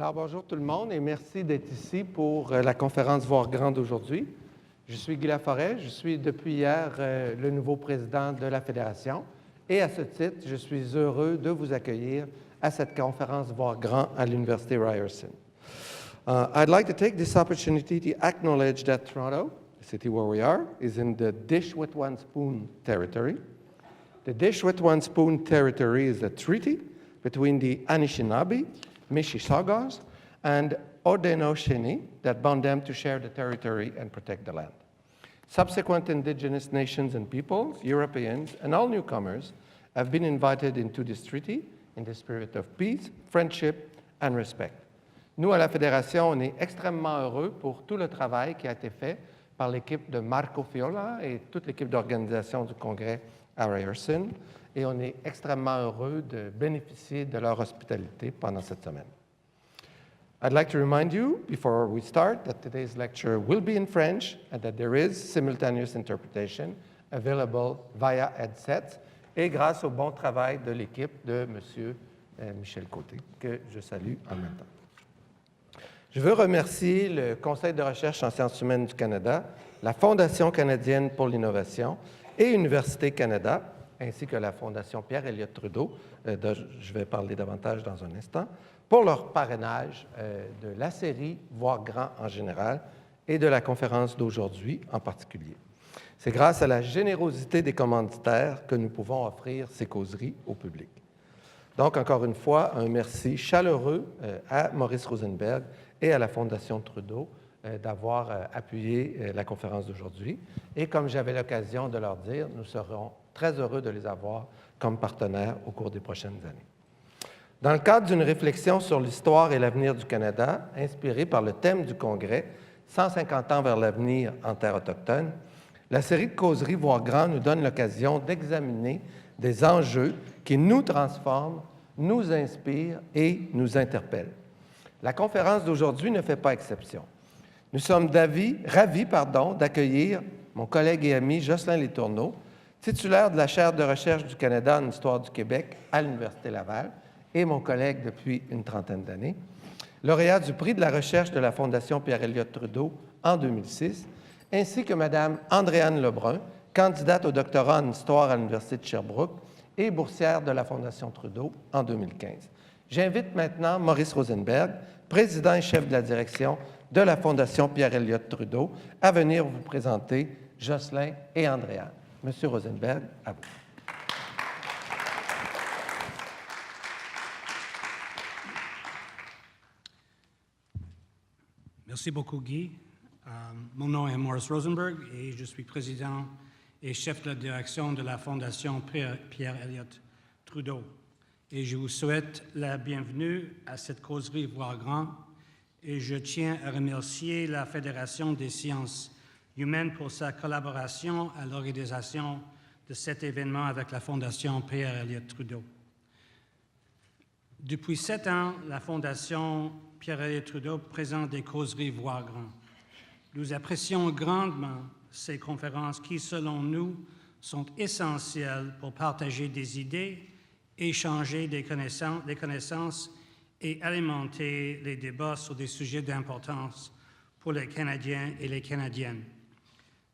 Alors, bonjour tout le monde et merci d'être ici pour la conférence Voir Grand d'aujourd'hui. Je suis Guy Laforêt, je suis depuis hier le nouveau président de la Fédération et à ce titre, je suis heureux de vous accueillir à cette conférence Voir Grand à l'Université Ryerson. I'd like to take this opportunity to acknowledge that Toronto, the city where we are, is in the Dish with One Spoon territory. The Dish with One Spoon territory is a treaty between the Anishinaabe, Mississaugas, and Haudenosaunee that bound them to share the territory and protect the land. Subsequent indigenous nations and peoples, Europeans, and all newcomers have been invited into this treaty in the spirit of peace, friendship, and respect. Nous, à la Fédération, on est extrêmement heureux pour tout le travail qui a été fait par l'équipe de Marco Fiola et toute l'équipe d'organisation du Congrès à Ryerson, et on est extrêmement heureux de bénéficier de leur hospitalité pendant cette semaine. I'd like to remind you, before we start, that today's lecture will be in French and that there is simultaneous interpretation available via headsets et grâce au bon travail de l'équipe de M. Michel Côté, que je salue en même temps. Je veux remercier le Conseil de recherche en sciences humaines du Canada, la Fondation canadienne pour l'innovation et Université Canada, ainsi que la Fondation Pierre-Elliott Trudeau, dont je vais parler davantage dans un instant, pour leur parrainage de la série Voir Grand en général et de la conférence d'aujourd'hui en particulier. C'est grâce à la générosité des commanditaires que nous pouvons offrir ces causeries au public. Donc, encore une fois, un merci chaleureux à Maurice Rosenberg et à la Fondation Trudeau d'avoir appuyé la conférence d'aujourd'hui. Et comme j'avais l'occasion de leur dire, nous serons très heureux de les avoir comme partenaires au cours des prochaines années. Dans le cadre d'une réflexion sur l'histoire et l'avenir du Canada, inspirée par le thème du Congrès, 150 ans vers l'avenir en terre autochtone, la série de causeries Voir Grand nous donne l'occasion d'examiner des enjeux qui nous transforment, nous inspirent et nous interpellent. La conférence d'aujourd'hui ne fait pas exception. Nous sommes ravis d'accueillir mon collègue et ami Jocelyn Letourneau, titulaire de la chaire de recherche du Canada en histoire du Québec à l'Université Laval et mon collègue depuis une trentaine d'années, lauréat du prix de la recherche de la Fondation Pierre-Elliott Trudeau en 2006, ainsi que Mme Andréanne Lebrun, candidate au doctorat en histoire à l'Université de Sherbrooke et boursière de la Fondation Trudeau en 2015. J'invite maintenant Maurice Rosenberg, président et chef de la direction de la Fondation Pierre-Elliott Trudeau, à venir vous présenter Jocelyn et Andréanne. Monsieur Rosenberg, à vous. Merci beaucoup, Guy. Mon nom est Maurice Rosenberg et je suis président et chef de la direction de la Fondation Pierre-Elliott Trudeau. Et je vous souhaite la bienvenue à cette causerie Voir Grand et je tiens à remercier la Fédération des sciences humaines pour sa collaboration à l'organisation de cet événement avec la Fondation Pierre-Elliott Trudeau. Depuis 7 ans, la Fondation Pierre-Elliott Trudeau présente des causeries Voir Grand. Nous apprécions grandement ces conférences qui, selon nous, sont essentielles pour partager des idées, échanger des connaissances et alimenter les débats sur des sujets d'importance pour les Canadiens et les Canadiennes.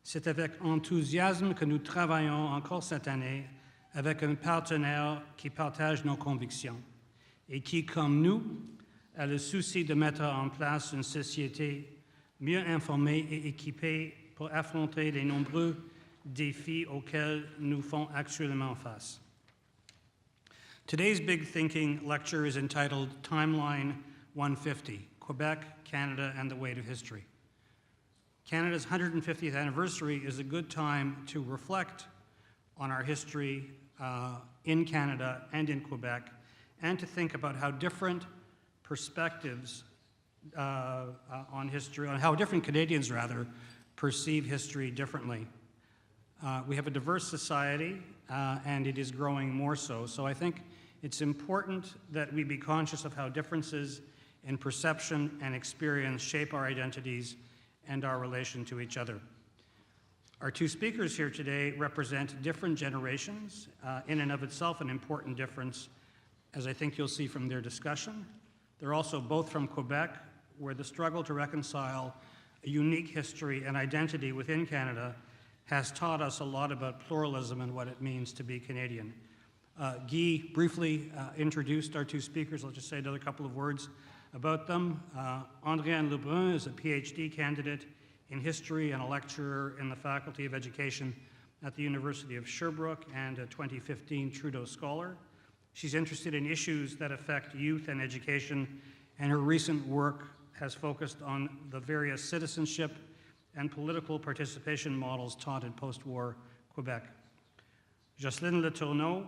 C'est avec enthousiasme que nous travaillons encore cette année avec un partenaire qui partage nos convictions et qui, comme nous, a le souci de mettre en place une société mieux informée et équipée pour affronter les nombreux défis auxquels nous faisons actuellement face. Today's Big Thinking lecture is entitled Timeline 150, Quebec, Canada, and the Weight of History. Canada's 150th anniversary is a good time to reflect on our history in Canada and in Quebec, and to think about how different perspectives on history, on how different Canadians, rather, perceive history differently. We have a diverse society, and it is growing more so. So I think it's important that we be conscious of how differences in perception and experience shape our identities and our relation to each other. Our two speakers here today represent different generations, in and of itself an important difference, as I think you'll see from their discussion. They're also both from Quebec, where the struggle to reconcile a unique history and identity within Canada has taught us a lot about pluralism and what it means to be Canadian. Guy briefly introduced our two speakers. I'll just say another couple of words about them. André-Anne Lebrun is a PhD candidate in history and a lecturer in the Faculty of Education at the University of Sherbrooke and a 2015 Trudeau Scholar. She's interested in issues that affect youth and education, and her recent work has focused on the various citizenship and political participation models taught in post-war Quebec. Jocelyne Letourneau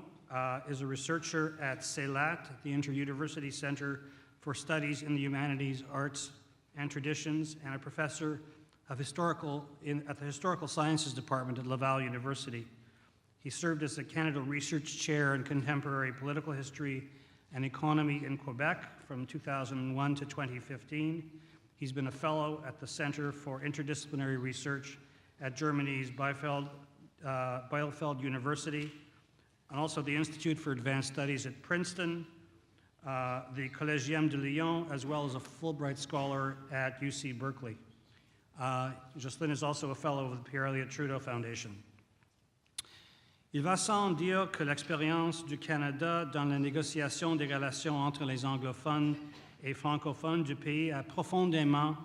is a researcher at CELAT, the Inter-University Center for Studies in the Humanities, Arts, and Traditions, and a professor of at the Historical Sciences Department at Laval University. He served as the Canada Research Chair in Contemporary Political History and Economy in Quebec from 2001 to 2015. He's been a fellow at the Center for Interdisciplinary Research at Germany's Bielefeld University, and also the Institute for Advanced Studies at Princeton, the Collegium de Lyon, as well as a Fulbright Scholar at UC Berkeley. Jocelyne is also a fellow of the Pierre Elliott Trudeau Foundation. Il va sans dire que l'expérience du Canada dans la négociation des relations entre les anglophones et francophones du pays a profondément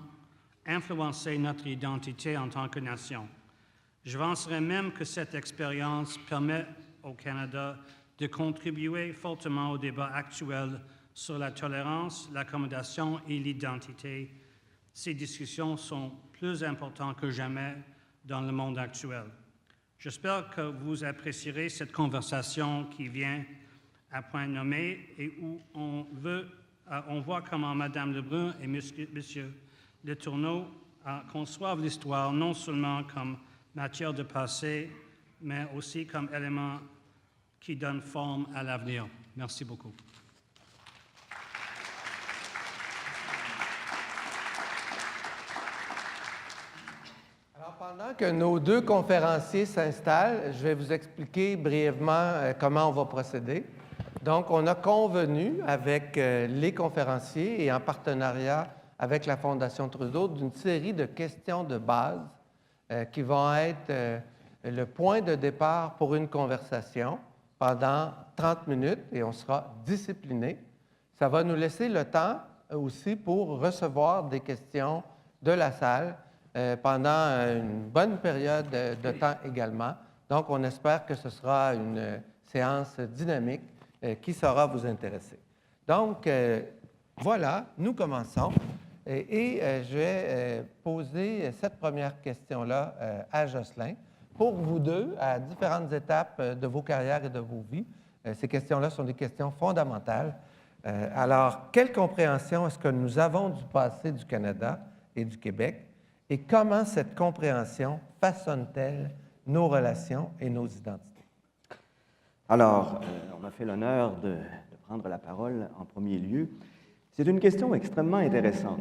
influencé notre identité en tant que nation. Je penserais même que cette expérience permet au Canada de contribuer fortement au débat actuel sur la tolérance, l'accommodation et l'identité. Ces discussions sont plus importantes que jamais dans le monde actuel. J'espère que vous apprécierez cette conversation qui vient à point nommé et où on voit comment Mme Lebrun et M. Letourneau conçoivent l'histoire non seulement comme matière de passé, mais aussi comme élément qui donne forme à l'avenir. Merci beaucoup. Pendant que nos deux conférenciers s'installent, je vais vous expliquer brièvement comment on va procéder. Donc, on a convenu avec les conférenciers et en partenariat avec la Fondation Trudeau d'une série de questions de base qui vont être le point de départ pour une conversation pendant 30 minutes et on sera discipliné. Ça va nous laisser le temps aussi pour recevoir des questions de la salle pendant une bonne période de temps également. Donc, on espère que ce sera une séance dynamique qui saura vous intéresser. Donc, voilà, nous commençons. Et je vais poser cette première question-là à Jocelyne. Pour vous deux, à différentes étapes de vos carrières et de vos vies, ces questions-là sont des questions fondamentales. Alors, quelle compréhension est-ce que nous avons du passé du Canada et du Québec? Et comment cette compréhension façonne-t-elle nos relations et nos identités? Alors, on m'a fait l'honneur de prendre la parole en premier lieu. C'est une question extrêmement intéressante.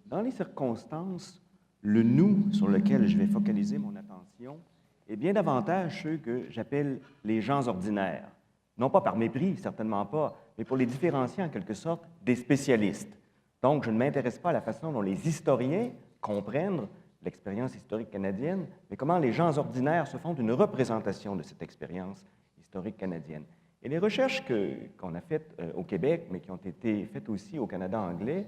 Dans les circonstances, le « nous » sur lequel je vais focaliser mon attention est bien davantage ceux que j'appelle les gens ordinaires. Non pas par mépris, certainement pas, mais pour les différencier en quelque sorte des spécialistes. Donc, je ne m'intéresse pas à la façon dont les historiens comprennent l'expérience historique canadienne, mais comment les gens ordinaires se font une représentation de cette expérience historique canadienne. Et les recherches qu'on a faites au Québec, mais qui ont été faites aussi au Canada anglais,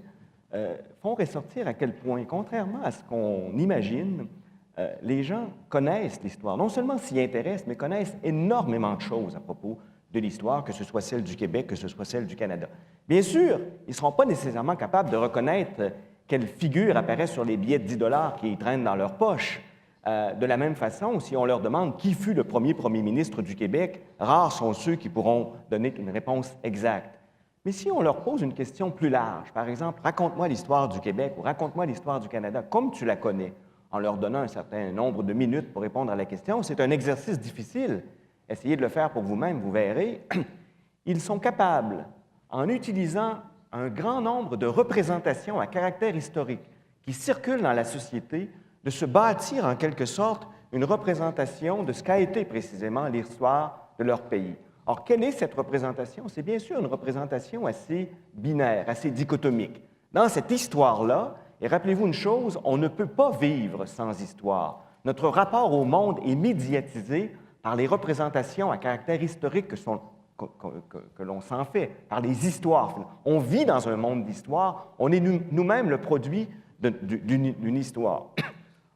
font ressortir à quel point, contrairement à ce qu'on imagine, les gens connaissent l'histoire. Non seulement s'y intéressent, mais connaissent énormément de choses à propos de l'histoire, que ce soit celle du Québec, que ce soit celle du Canada. Bien sûr, ils ne seront pas nécessairement capables de reconnaître quelles figures apparaissent sur les billets de 10 $ qui traînent dans leur poche. De la même façon, si on leur demande qui fut le premier ministre du Québec, rares sont ceux qui pourront donner une réponse exacte. Mais si on leur pose une question plus large, par exemple, raconte-moi l'histoire du Québec ou raconte-moi l'histoire du Canada, comme tu la connais, en leur donnant un certain nombre de minutes pour répondre à la question, c'est un exercice difficile. Essayez de le faire pour vous-même, vous verrez. Ils sont capables, en utilisant un grand nombre de représentations à caractère historique qui circulent dans la société, de se bâtir en quelque sorte une représentation de ce qu'a été précisément l'histoire de leur pays. Or, quelle est cette représentation? C'est bien sûr une représentation assez binaire, assez dichotomique. Dans cette histoire-là, et rappelez-vous une chose, on ne peut pas vivre sans histoire. Notre rapport au monde est médiatisé par les représentations à caractère historique que l'on s'en fait, par les histoires. On vit dans un monde d'histoire, on est nous-mêmes le produit d'une histoire.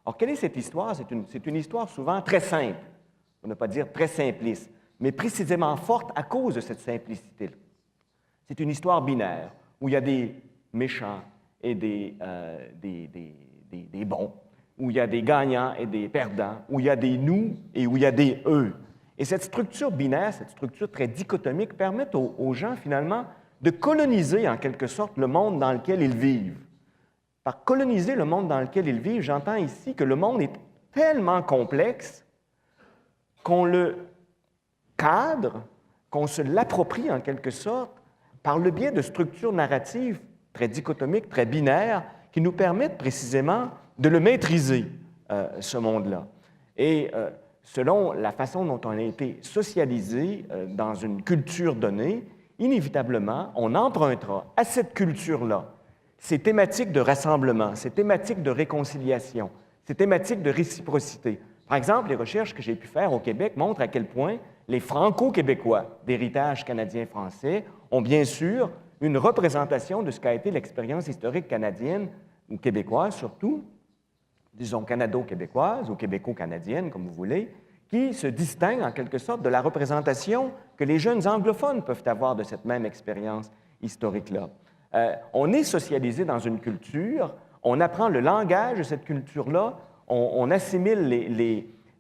Or, quelle est cette histoire? C'est une histoire souvent très simple, pour ne pas dire très simpliste, mais précisément forte à cause de cette simplicité. C'est une histoire binaire, où il y a des méchants et des bons, où il y a des gagnants et des perdants, où il y a des nous et où il y a des eux. Et cette structure binaire, cette structure très dichotomique, permet aux gens, finalement, de coloniser, en quelque sorte, le monde dans lequel ils vivent. Par coloniser le monde dans lequel ils vivent, j'entends ici que le monde est tellement complexe qu'on le cadre, qu'on se l'approprie, en quelque sorte, par le biais de structures narratives très dichotomiques, très binaires, qui nous permettent précisément de le maîtriser, ce monde-là. Et selon la façon dont on a été socialisé dans une culture donnée, inévitablement, on empruntera à cette culture-là ces thématiques de rassemblement, ces thématiques de réconciliation, ces thématiques de réciprocité. Par exemple, les recherches que j'ai pu faire au Québec montrent à quel point les Franco-Québécois d'héritage canadien-français ont bien sûr une représentation de ce qu'a été l'expérience historique canadienne, ou québécoise surtout, disons canado-québécoise ou québéco-canadienne, comme vous voulez, qui se distingue en quelque sorte de la représentation que les jeunes anglophones peuvent avoir de cette même expérience historique-là. On est socialisé dans une culture, on apprend le langage de cette culture-là, on assimile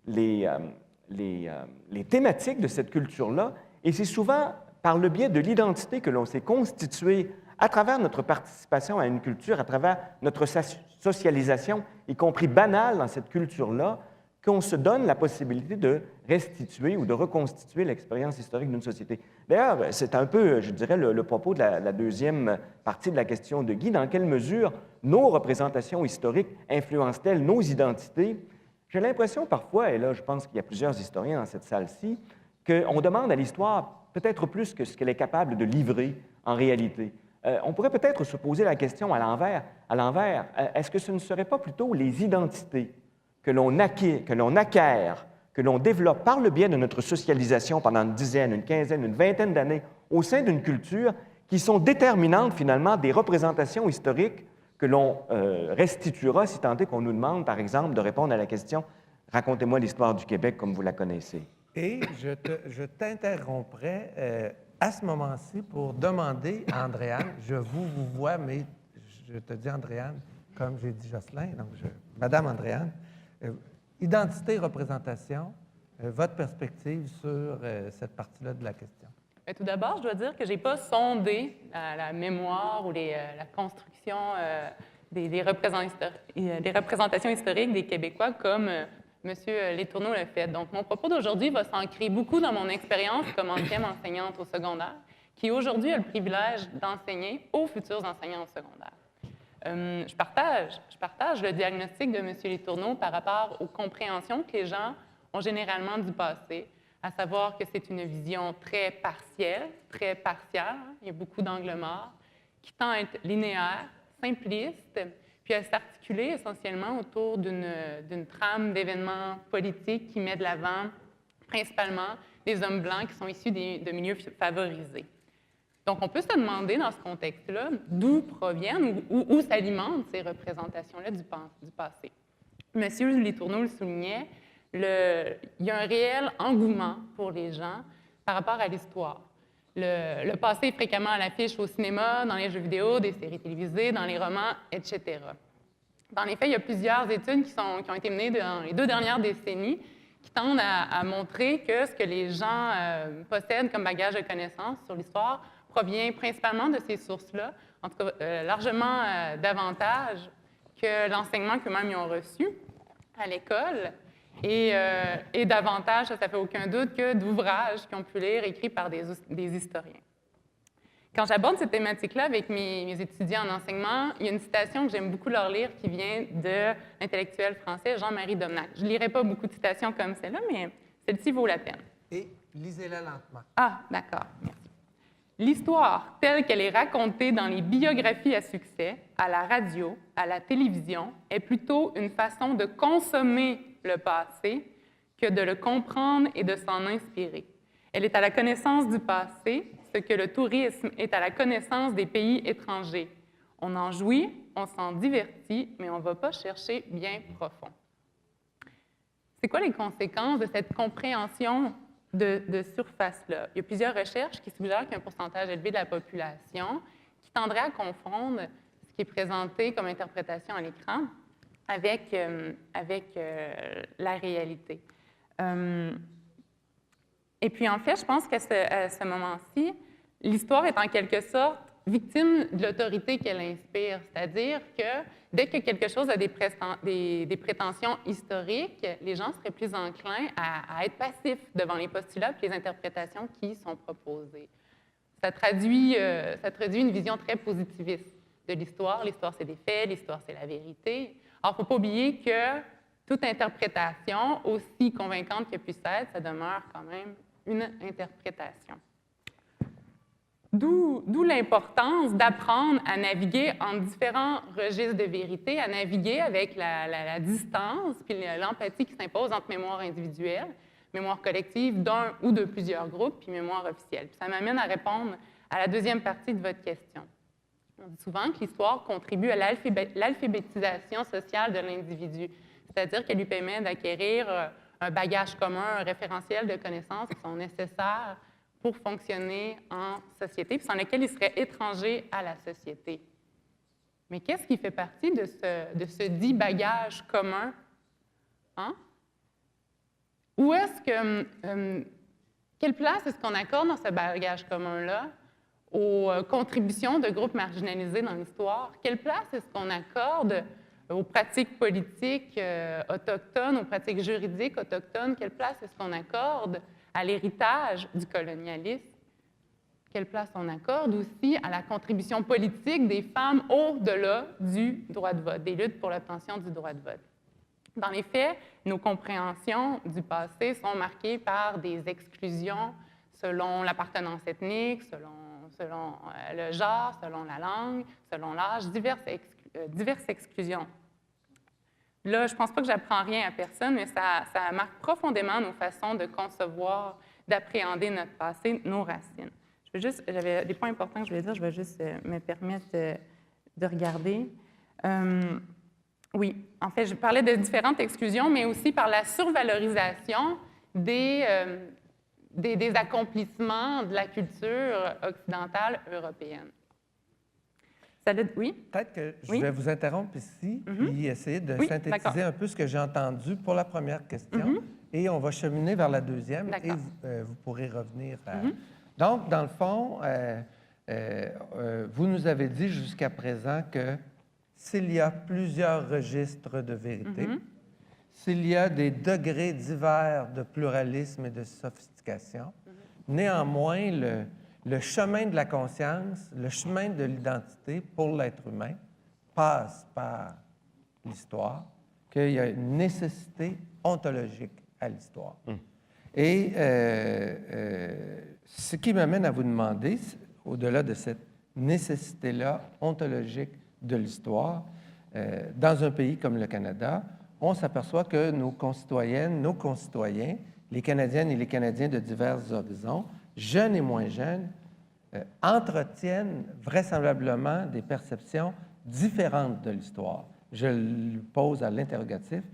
les thématiques de cette culture-là, et c'est souvent par le biais de l'identité que l'on s'est constitué à travers notre participation à une culture, à travers notre socialisation, y compris banale dans cette culture-là, qu'on se donne la possibilité de restituer ou de reconstituer l'expérience historique d'une société. D'ailleurs, c'est un peu, je dirais, le propos de la deuxième partie de la question de Guy. Dans quelle mesure nos représentations historiques influencent-elles nos identités? J'ai l'impression parfois, et là je pense qu'il y a plusieurs historiens dans cette salle-ci, qu'on demande à l'histoire peut-être plus que ce qu'elle est capable de livrer en réalité. On pourrait peut-être se poser la question à l'envers. Est-ce que ce ne serait pas plutôt les identités que l'on acquiert, que l'on développe par le biais de notre socialisation pendant une dizaine, une quinzaine, une vingtaine d'années au sein d'une culture qui sont déterminantes finalement des représentations historiques que l'on restituera si tant est qu'on nous demande, par exemple, de répondre à la question « Racontez-moi l'histoire du Québec comme vous la connaissez ». Et je t'interromprai à ce moment-ci pour demander à Andréane, je vous vois, mais je te dis Andréane, comme j'ai dit Jocelyn, donc Madame Andréane, identité, représentation, votre perspective sur cette partie-là de la question. Tout d'abord, je dois dire que je n'ai pas sondé la mémoire ou la construction des représentations historiques des Québécois comme M. Letourneau l'a fait. Donc, mon propos d'aujourd'hui va s'ancrer beaucoup dans mon expérience comme ancienne enseignante au secondaire, qui aujourd'hui a le privilège d'enseigner aux futurs enseignants au secondaire. Je partage le diagnostic de M. Letourneau par rapport aux compréhensions que les gens ont généralement du passé, à savoir que c'est une vision très partielle, très partiale, il y a beaucoup d'angles morts, qui tend à être linéaire, simpliste, puis à s'articuler essentiellement autour d'une trame d'événements politiques qui met de l'avant principalement des hommes blancs qui sont issus de milieux favorisés. Donc, on peut se demander dans ce contexte-là d'où proviennent ou où s'alimentent ces représentations-là du passé. M. Letourneau le soulignait, il y a un réel engouement pour les gens par rapport à l'histoire. Le passé est fréquemment à l'affiche au cinéma, dans les jeux vidéo, des séries télévisées, dans les romans, etc. Dans les faits, il y a plusieurs études qui ont été menées dans les 2 dernières décennies qui tendent à montrer que ce que les gens possèdent comme bagage de connaissances sur l'histoire provient principalement de ces sources-là, en tout cas largement davantage que l'enseignement qu'eux-mêmes ils ont reçu à l'école, et davantage, ça ne fait aucun doute, que d'ouvrages qu'ils ont pu lire écrits par des historiens. Quand j'aborde cette thématique-là avec mes étudiants en enseignement, il y a une citation que j'aime beaucoup leur lire qui vient de l'intellectuel français Jean-Marie Domnac. Je ne lirai pas beaucoup de citations comme celle-là, mais celle-ci vaut la peine. Et Lisez-la lentement. Ah, d'accord, merci. L'histoire, telle qu'elle est racontée dans les biographies à succès, à la radio, à la télévision, est plutôt une façon de consommer le passé que de le comprendre et de s'en inspirer. Elle est à la connaissance du passé, ce que le tourisme est à la connaissance des pays étrangers. On en jouit, on s'en divertit, mais on ne va pas chercher bien profond. C'est quoi les conséquences de cette compréhension de surface-là? Il y a plusieurs recherches qui suggèrent qu'il y a un pourcentage élevé de la population qui tendrait à confondre ce qui est présenté comme interprétation à l'écran avec la réalité. Et puis, en fait, je pense qu'à ce moment-ci, l'histoire est en quelque sorte victime de l'autorité qu'elle inspire. C'est-à-dire que dès que quelque chose a des prétentions historiques, les gens seraient plus enclins à être passifs devant les postulats et les interprétations qui sont proposées. Ça traduit une vision très positiviste de l'histoire. L'histoire, c'est des faits, l'histoire, c'est la vérité. Alors, il ne faut pas oublier que toute interprétation, aussi convaincante qu'elle puisse être, ça demeure quand même une interprétation. D'où l'importance d'apprendre à naviguer en différents registres de vérité, à naviguer avec la distance puis l'empathie qui s'impose entre mémoire individuelle, mémoire collective d'un ou de plusieurs groupes, puis mémoire officielle. Puis ça m'amène à répondre à la deuxième partie de votre question. On dit souvent que l'histoire contribue à l'alphabétisation sociale de l'individu, c'est-à-dire qu'elle lui permet d'acquérir un bagage commun, un référentiel de connaissances qui sont nécessaires pour fonctionner en société, puis sans lequel il serait étranger à la société. Mais qu'est-ce qui fait partie de ce dit bagage commun? Hein? Où est-ce que... quelle place est-ce qu'on accorde dans ce bagage commun-là aux contributions de groupes marginalisés dans l'histoire? Quelle place est-ce qu'on accorde aux pratiques politiques autochtones, aux pratiques juridiques autochtones? Quelle place est-ce qu'on accorde à l'héritage du colonialisme? Quelle place on accorde aussi à la contribution politique des femmes au-delà du droit de vote, des luttes pour l'obtention du droit de vote? Dans les faits, nos compréhensions du passé sont marquées par des exclusions selon l'appartenance ethnique, selon le genre, selon la langue, selon l'âge, diverses exclusions. Là, je ne pense pas que j'apprends rien à personne, mais ça marque profondément nos façons de concevoir, d'appréhender notre passé, nos racines. J'avais des points importants que je voulais dire, je vais juste me permettre de regarder. Oui, en fait, je parlais de différentes exclusions, mais aussi par la survalorisation des accomplissements de la culture occidentale européenne. Oui? Peut-être que je vais vous interrompre ici, puis essayer de synthétiser un peu ce que j'ai entendu pour la première question, et on va cheminer vers la deuxième, et vous pourrez revenir à... Donc, dans le fond, vous nous avez dit jusqu'à présent que s'il y a plusieurs registres de vérité, s'il y a des degrés divers de pluralisme et de sophistication, néanmoins, le chemin de la conscience, le chemin de l'identité pour l'être humain passe par l'histoire, qu'il y a une nécessité ontologique à l'histoire. Et ce qui m'amène à vous demander, au-delà de cette nécessité-là ontologique de l'histoire, dans un pays comme le Canada, on s'aperçoit que nos concitoyennes, nos concitoyens, les Canadiennes et les Canadiens de divers horizons, jeunes et moins jeunes, entretiennent vraisemblablement des perceptions différentes de l'histoire. Je le pose à l'interrogatif.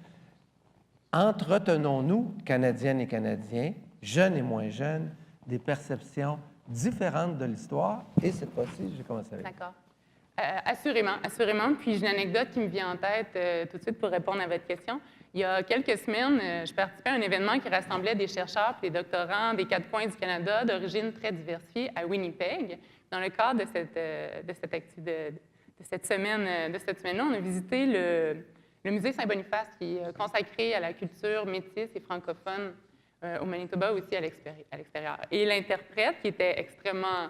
Entretenons-nous, Canadiennes et Canadiens, jeunes et moins jeunes, des perceptions différentes de l'histoire? Et cette fois-ci, j'ai commencé avec. D'accord. Assurément. Puis j'ai une anecdote qui me vient en tête tout de suite pour répondre à votre question. Il y a quelques semaines, je participais à un événement qui rassemblait des chercheurs et des doctorants des quatre coins du Canada d'origine très diversifiée à Winnipeg. Dans le cadre de cette semaine-là, on a visité le musée Saint-Boniface qui est consacré à la culture métisse et francophone au Manitoba aussi à l'extérieur. Et l'interprète, qui était extrêmement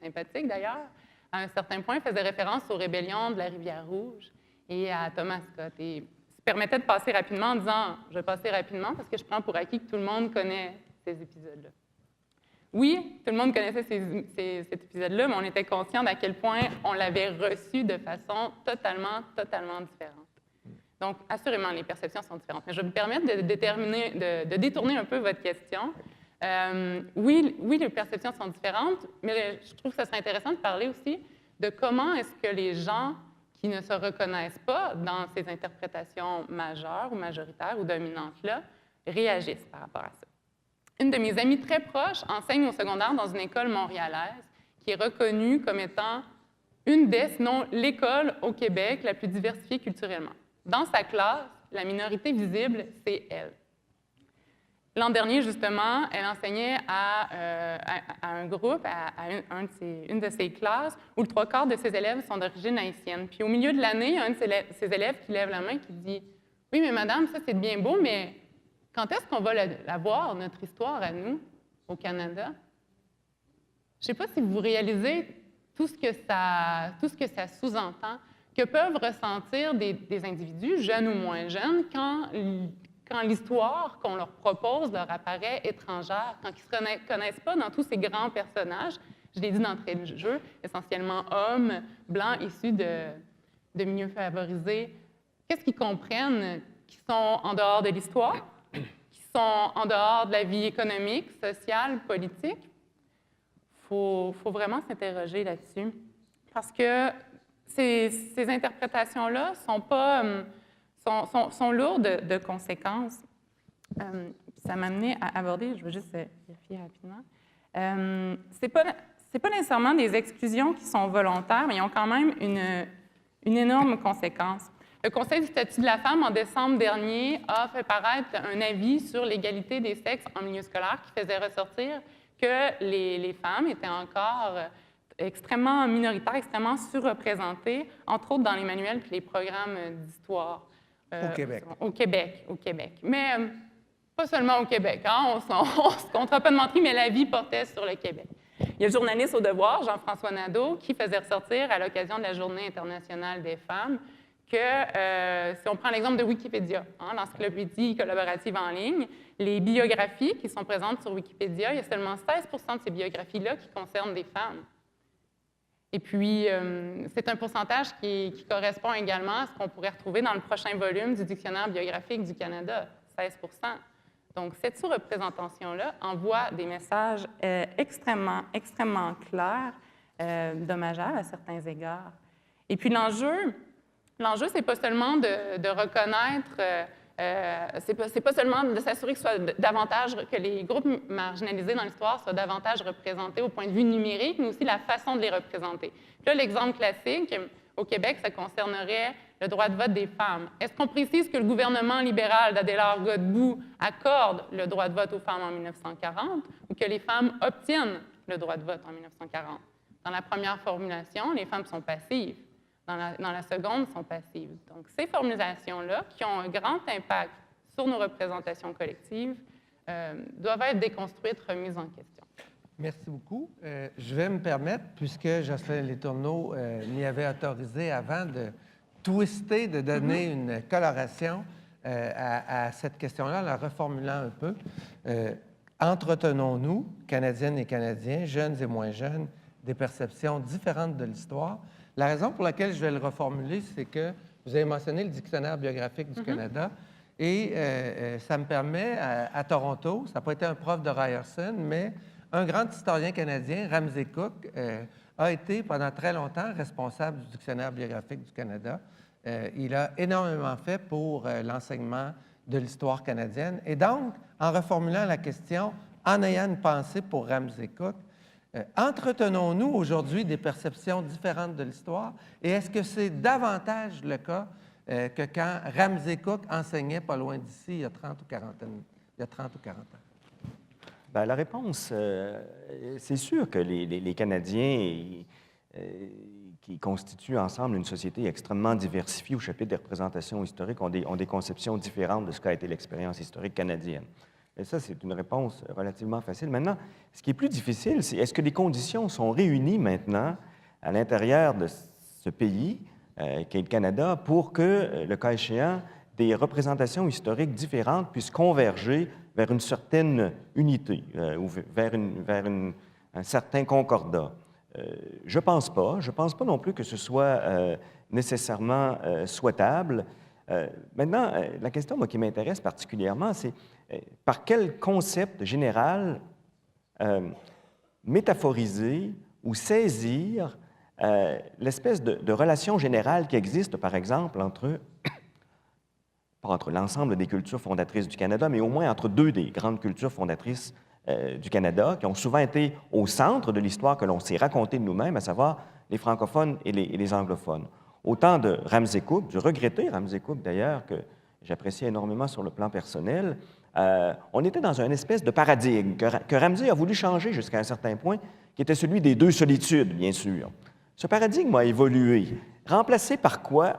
sympathique d'ailleurs, à un certain point, faisait référence aux rébellions de la Rivière-Rouge et à Thomas Scott. Et se permettait de passer rapidement en disant « Je vais passer rapidement parce que je prends pour acquis que tout le monde connaît ces épisodes-là. » oui, tout le monde connaissait cet épisode-là, mais on était conscient d'à quel point on l'avait reçu de façon totalement différente. Donc, assurément, les perceptions sont différentes. Mais je vais me permettre de détourner un peu votre question. Oui, les perceptions sont différentes, mais je trouve que ce serait intéressant de parler aussi de comment est-ce que les gens qui ne se reconnaissent pas dans ces interprétations majeures ou majoritaires ou dominantes-là réagissent par rapport à ça. Une de mes amies très proches enseigne au secondaire dans une école montréalaise qui est reconnue comme étant une des, sinon l'école au Québec la plus diversifiée culturellement. Dans sa classe, la minorité visible, c'est elle. L'an dernier, justement, elle enseignait à un groupe, une de ses classes, où le 3/4 de ses élèves sont d'origine haïtienne. Puis au milieu de l'année, il y a un de ses élèves qui lève la main et qui dit « Oui, mais madame, ça c'est bien beau, mais quand est-ce qu'on va la voir, notre histoire à nous, au Canada? » Je ne sais pas si vous réalisez tout ce que ça sous-entend, que peuvent ressentir des individus, jeunes ou moins jeunes, quand l'histoire qu'on leur propose leur apparaît étrangère, quand ils ne se connaissent pas dans tous ces grands personnages, je l'ai dit d'entrée de jeu, essentiellement hommes, blancs, issus de milieux favorisés, qu'est-ce qu'ils comprennent qui sont en dehors de l'histoire, qui sont en dehors de la vie économique, sociale, politique? Il faut vraiment s'interroger là-dessus, parce que ces interprétations-là sont lourdes de conséquences. Ça m'a amené à aborder, je veux juste vérifier rapidement, c'est pas nécessairement des exclusions qui sont volontaires, mais ils ont quand même une énorme conséquence. Le Conseil du statut de la femme, en décembre dernier, a fait paraître un avis sur l'égalité des sexes en milieu scolaire qui faisait ressortir que les femmes étaient encore extrêmement minoritaires, extrêmement surreprésentées, entre autres dans les manuels et les programmes d'histoire. Au Québec. Au Québec. Mais pas seulement au Québec, hein? On se comptera pas de mentir, mais la vie portait sur le Québec. Il y a le journaliste au Devoir, Jean-François Nadeau, qui faisait ressortir à l'occasion de la Journée internationale des femmes que, si on prend l'exemple de Wikipédia, hein, l'encyclopédie collaborative en ligne, les biographies qui sont présentes sur Wikipédia, il y a seulement 16 de ces biographies-là qui concernent des femmes. Et puis, c'est un pourcentage qui correspond également à ce qu'on pourrait retrouver dans le prochain volume du Dictionnaire biographique du Canada, 16 Donc, cette sous-représentation-là envoie des messages extrêmement clairs, dommageables à certains égards. Et puis, l'enjeu, c'est pas seulement de reconnaître, c'est pas seulement de s'assurer que les groupes marginalisés dans l'histoire soient davantage représentés au point de vue numérique, mais aussi la façon de les représenter. Puis là, l'exemple classique, au Québec, ça concernerait le droit de vote des femmes. Est-ce qu'on précise que le gouvernement libéral d'Adélard Godbout accorde le droit de vote aux femmes en 1940 ou que les femmes obtiennent le droit de vote en 1940? Dans la première formulation, les femmes sont passives. Dans la seconde, sont passives. Donc, ces formulations-là, qui ont un grand impact sur nos représentations collectives, doivent être déconstruites, remises en question. Merci beaucoup. Je vais me permettre, puisque Jocelyn Letourneau m'y avait autorisé avant de twister, de donner une coloration à cette question-là, en la reformulant un peu. Entretenons-nous, Canadiennes et Canadiens, jeunes et moins jeunes, des perceptions différentes de l'histoire. La raison pour laquelle je vais le reformuler, c'est que vous avez mentionné le Dictionnaire biographique du Canada, et ça me permet, à Toronto, ça n'a pas été un prof de Ryerson, mais un grand historien canadien, Ramsay Cook, a été pendant très longtemps responsable du Dictionnaire biographique du Canada. Il a énormément fait pour l'enseignement de l'histoire canadienne. Et donc, en reformulant la question, en ayant une pensée pour Ramsay Cook, entretenons-nous aujourd'hui des perceptions différentes de l'histoire? Et est-ce que c'est davantage le cas que quand Ramsay Cook enseignait pas loin d'ici, il y a 30 ou 40 ans? Bien, la réponse, c'est sûr que les Canadiens qui constituent ensemble une société extrêmement diversifiée au chapitre des représentations historiques ont des conceptions différentes de ce qu'a été l'expérience historique canadienne. Et ça, c'est une réponse relativement facile. Maintenant, ce qui est plus difficile, c'est est-ce que les conditions sont réunies maintenant à l'intérieur de ce pays, qu'est le Canada, pour que, le cas échéant, des représentations historiques différentes puissent converger vers une certaine unité ou vers un certain concordat. Je ne pense pas. Je ne pense pas non plus que ce soit nécessairement souhaitable. Maintenant, la question moi, qui m'intéresse particulièrement, c'est par quel concept général métaphoriser ou saisir l'espèce de relation générale qui existe, par exemple, pas entre l'ensemble des cultures fondatrices du Canada, mais au moins entre deux des grandes cultures fondatrices du Canada, qui ont souvent été au centre de l'histoire que l'on s'est racontée de nous-mêmes, à savoir les francophones et les anglophones. Au temps de Ramsay Cook, du regretté Ramsay Cook d'ailleurs, que j'apprécie énormément sur le plan personnel, on était dans une espèce de paradigme que Ramsay a voulu changer jusqu'à un certain point, qui était celui des deux solitudes, bien sûr. Ce paradigme a évolué. Remplacé par quoi?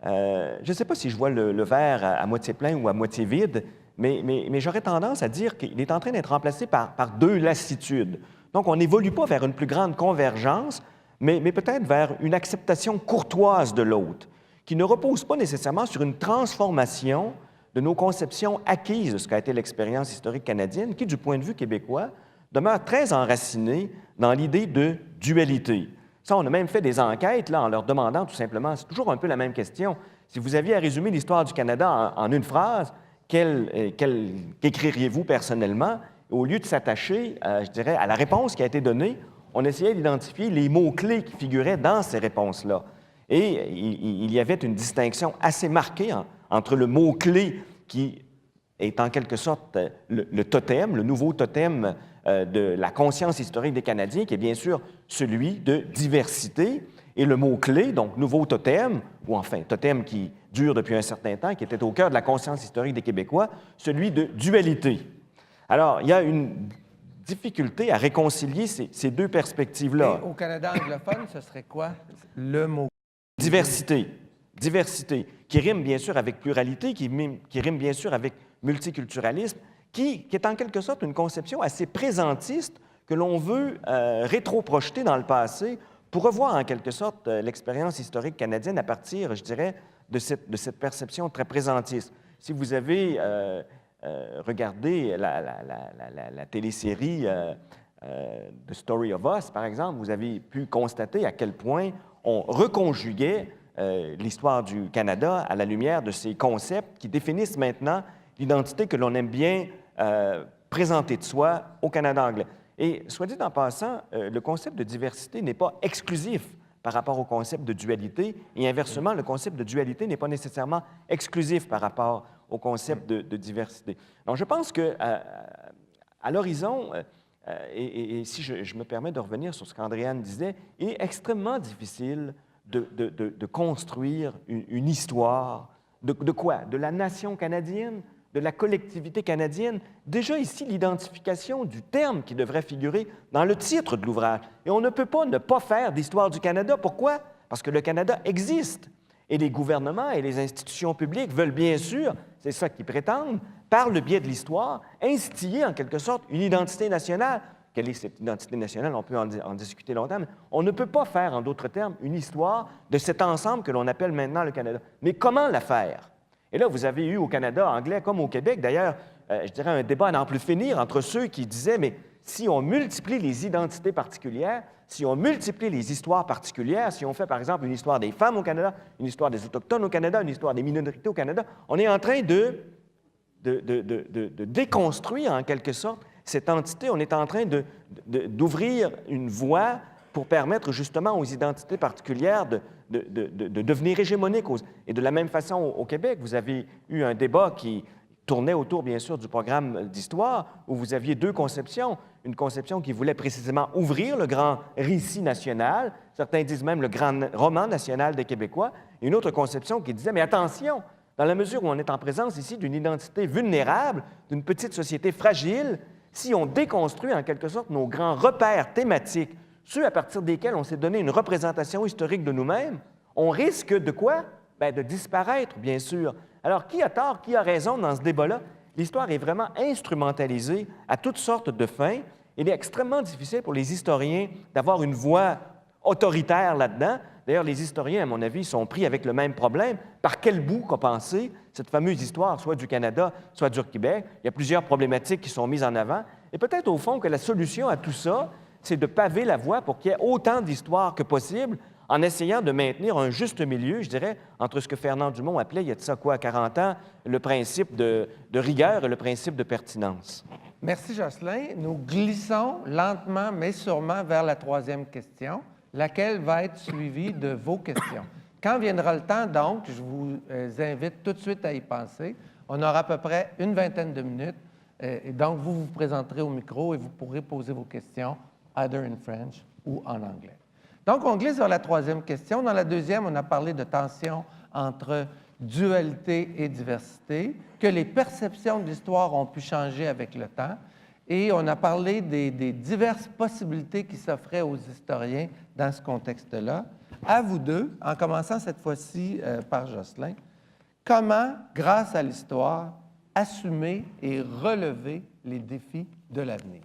Je ne sais pas si je vois le verre à moitié plein ou à moitié vide, mais j'aurais tendance à dire qu'il est en train d'être remplacé par deux lassitudes. Donc, on n'évolue pas vers une plus grande convergence, mais peut-être vers une acceptation courtoise de l'autre, qui ne repose pas nécessairement sur une transformation de nos conceptions acquises de ce qu'a été l'expérience historique canadienne, qui, du point de vue québécois, demeure très enracinée dans l'idée de dualité. Ça, on a même fait des enquêtes là, en leur demandant tout simplement, c'est toujours un peu la même question, si vous aviez à résumer l'histoire du Canada en une phrase, qu'écririez-vous personnellement? Au lieu de s'attacher, je dirais, à la réponse qui a été donnée, on essayait d'identifier les mots-clés qui figuraient dans ces réponses-là. Et il y avait une distinction assez marquée entre le mot-clé qui est en quelque sorte le totem, le nouveau totem de la conscience historique des Canadiens, qui est bien sûr celui de diversité, et le mot-clé, donc nouveau totem, ou enfin totem qui dure depuis un certain temps, qui était au cœur de la conscience historique des Québécois, celui de dualité. Alors, il y a une difficulté à réconcilier ces deux perspectives-là. Et au Canada anglophone, ce serait quoi le mot? Diversité. Diversité, qui rime bien sûr avec pluralité, qui rime bien sûr avec multiculturalisme, qui est en quelque sorte une conception assez présentiste que l'on veut rétro-projeter dans le passé pour revoir en quelque sorte l'expérience historique canadienne à partir, je dirais, de cette perception très présentiste. Si vous avez regardé la télésérie The Story of Us, par exemple, vous avez pu constater à quel point on reconjuguait l'histoire du Canada à la lumière de ces concepts qui définissent maintenant l'identité que l'on aime bien présenter de soi au Canada anglais. Et soit dit en passant, le concept de diversité n'est pas exclusif par rapport au concept de dualité, et inversement, le concept de dualité n'est pas nécessairement exclusif par rapport au concept de diversité. Donc, je pense qu'à l'horizon, et si je me permets de revenir sur ce qu'Andréane disait, il est extrêmement difficile de construire une histoire. De quoi? De la nation canadienne? De la collectivité canadienne? Déjà ici, l'identification du terme qui devrait figurer dans le titre de l'ouvrage. Et on ne peut pas ne pas faire d'histoire du Canada. Pourquoi? Parce que le Canada existe. Et les gouvernements et les institutions publiques veulent bien sûr, c'est ça qu'ils prétendent, par le biais de l'histoire, instiller en quelque sorte une identité nationale. Quelle est cette identité nationale? On peut en discuter longtemps, mais on ne peut pas faire, en d'autres termes, une histoire de cet ensemble que l'on appelle maintenant le Canada. Mais comment la faire? Et là, vous avez eu au Canada anglais comme au Québec, d'ailleurs, je dirais un débat à n'en plus finir entre ceux qui disaient, mais si on multiplie les identités particulières, si on multiplie les histoires particulières, si on fait par exemple une histoire des femmes au Canada, une histoire des Autochtones au Canada, une histoire des minorités au Canada, on est en train de déconstruire en quelque sorte cette entité, on est en train d'ouvrir une voie pour permettre justement aux identités particulières de devenir hégémoniques. Et de la même façon, au Québec, vous avez eu un débat qui tournait autour, bien sûr, du programme d'histoire, où vous aviez deux conceptions. Une conception qui voulait précisément ouvrir le grand récit national, certains disent même le grand roman national des Québécois, et une autre conception qui disait, mais attention, dans la mesure où on est en présence ici d'une identité vulnérable, d'une petite société fragile, si on déconstruit en quelque sorte nos grands repères thématiques, ceux à partir desquels on s'est donné une représentation historique de nous-mêmes, on risque de quoi? Bien, de disparaître, bien sûr. Alors, qui a tort, qui a raison dans ce débat-là? L'histoire est vraiment instrumentalisée à toutes sortes de fins. Il est extrêmement difficile pour les historiens d'avoir une voix autoritaire là-dedans. D'ailleurs, les historiens, à mon avis, sont pris avec le même problème. Par quel bout qu'a pensé cette fameuse histoire, soit du Canada, soit du Québec? Il y a plusieurs problématiques qui sont mises en avant. Et peut-être, au fond, que la solution à tout ça, c'est de paver la voie pour qu'il y ait autant d'histoires que possible, en essayant de maintenir un juste milieu, je dirais, entre ce que Fernand Dumont appelait, il y a de ça quoi, 40 ans, le principe de rigueur et le principe de pertinence. Merci, Jocelyn. Nous glissons lentement, mais sûrement vers la troisième question, laquelle va être suivie de vos questions. Quand viendra le temps, donc, je vous invite tout de suite à y penser. On aura à peu près une vingtaine de minutes. Et donc, vous vous présenterez au micro et vous pourrez poser vos questions, either in French ou en anglais. Donc, on glisse vers la troisième question. Dans la deuxième, on a parlé de tension entre dualité et diversité, que les perceptions de l'histoire ont pu changer avec le temps, et on a parlé des diverses possibilités qui s'offraient aux historiens dans ce contexte-là. À vous deux, en commençant cette fois-ci par Jocelyn, comment, grâce à l'histoire, assumer et relever les défis de l'avenir?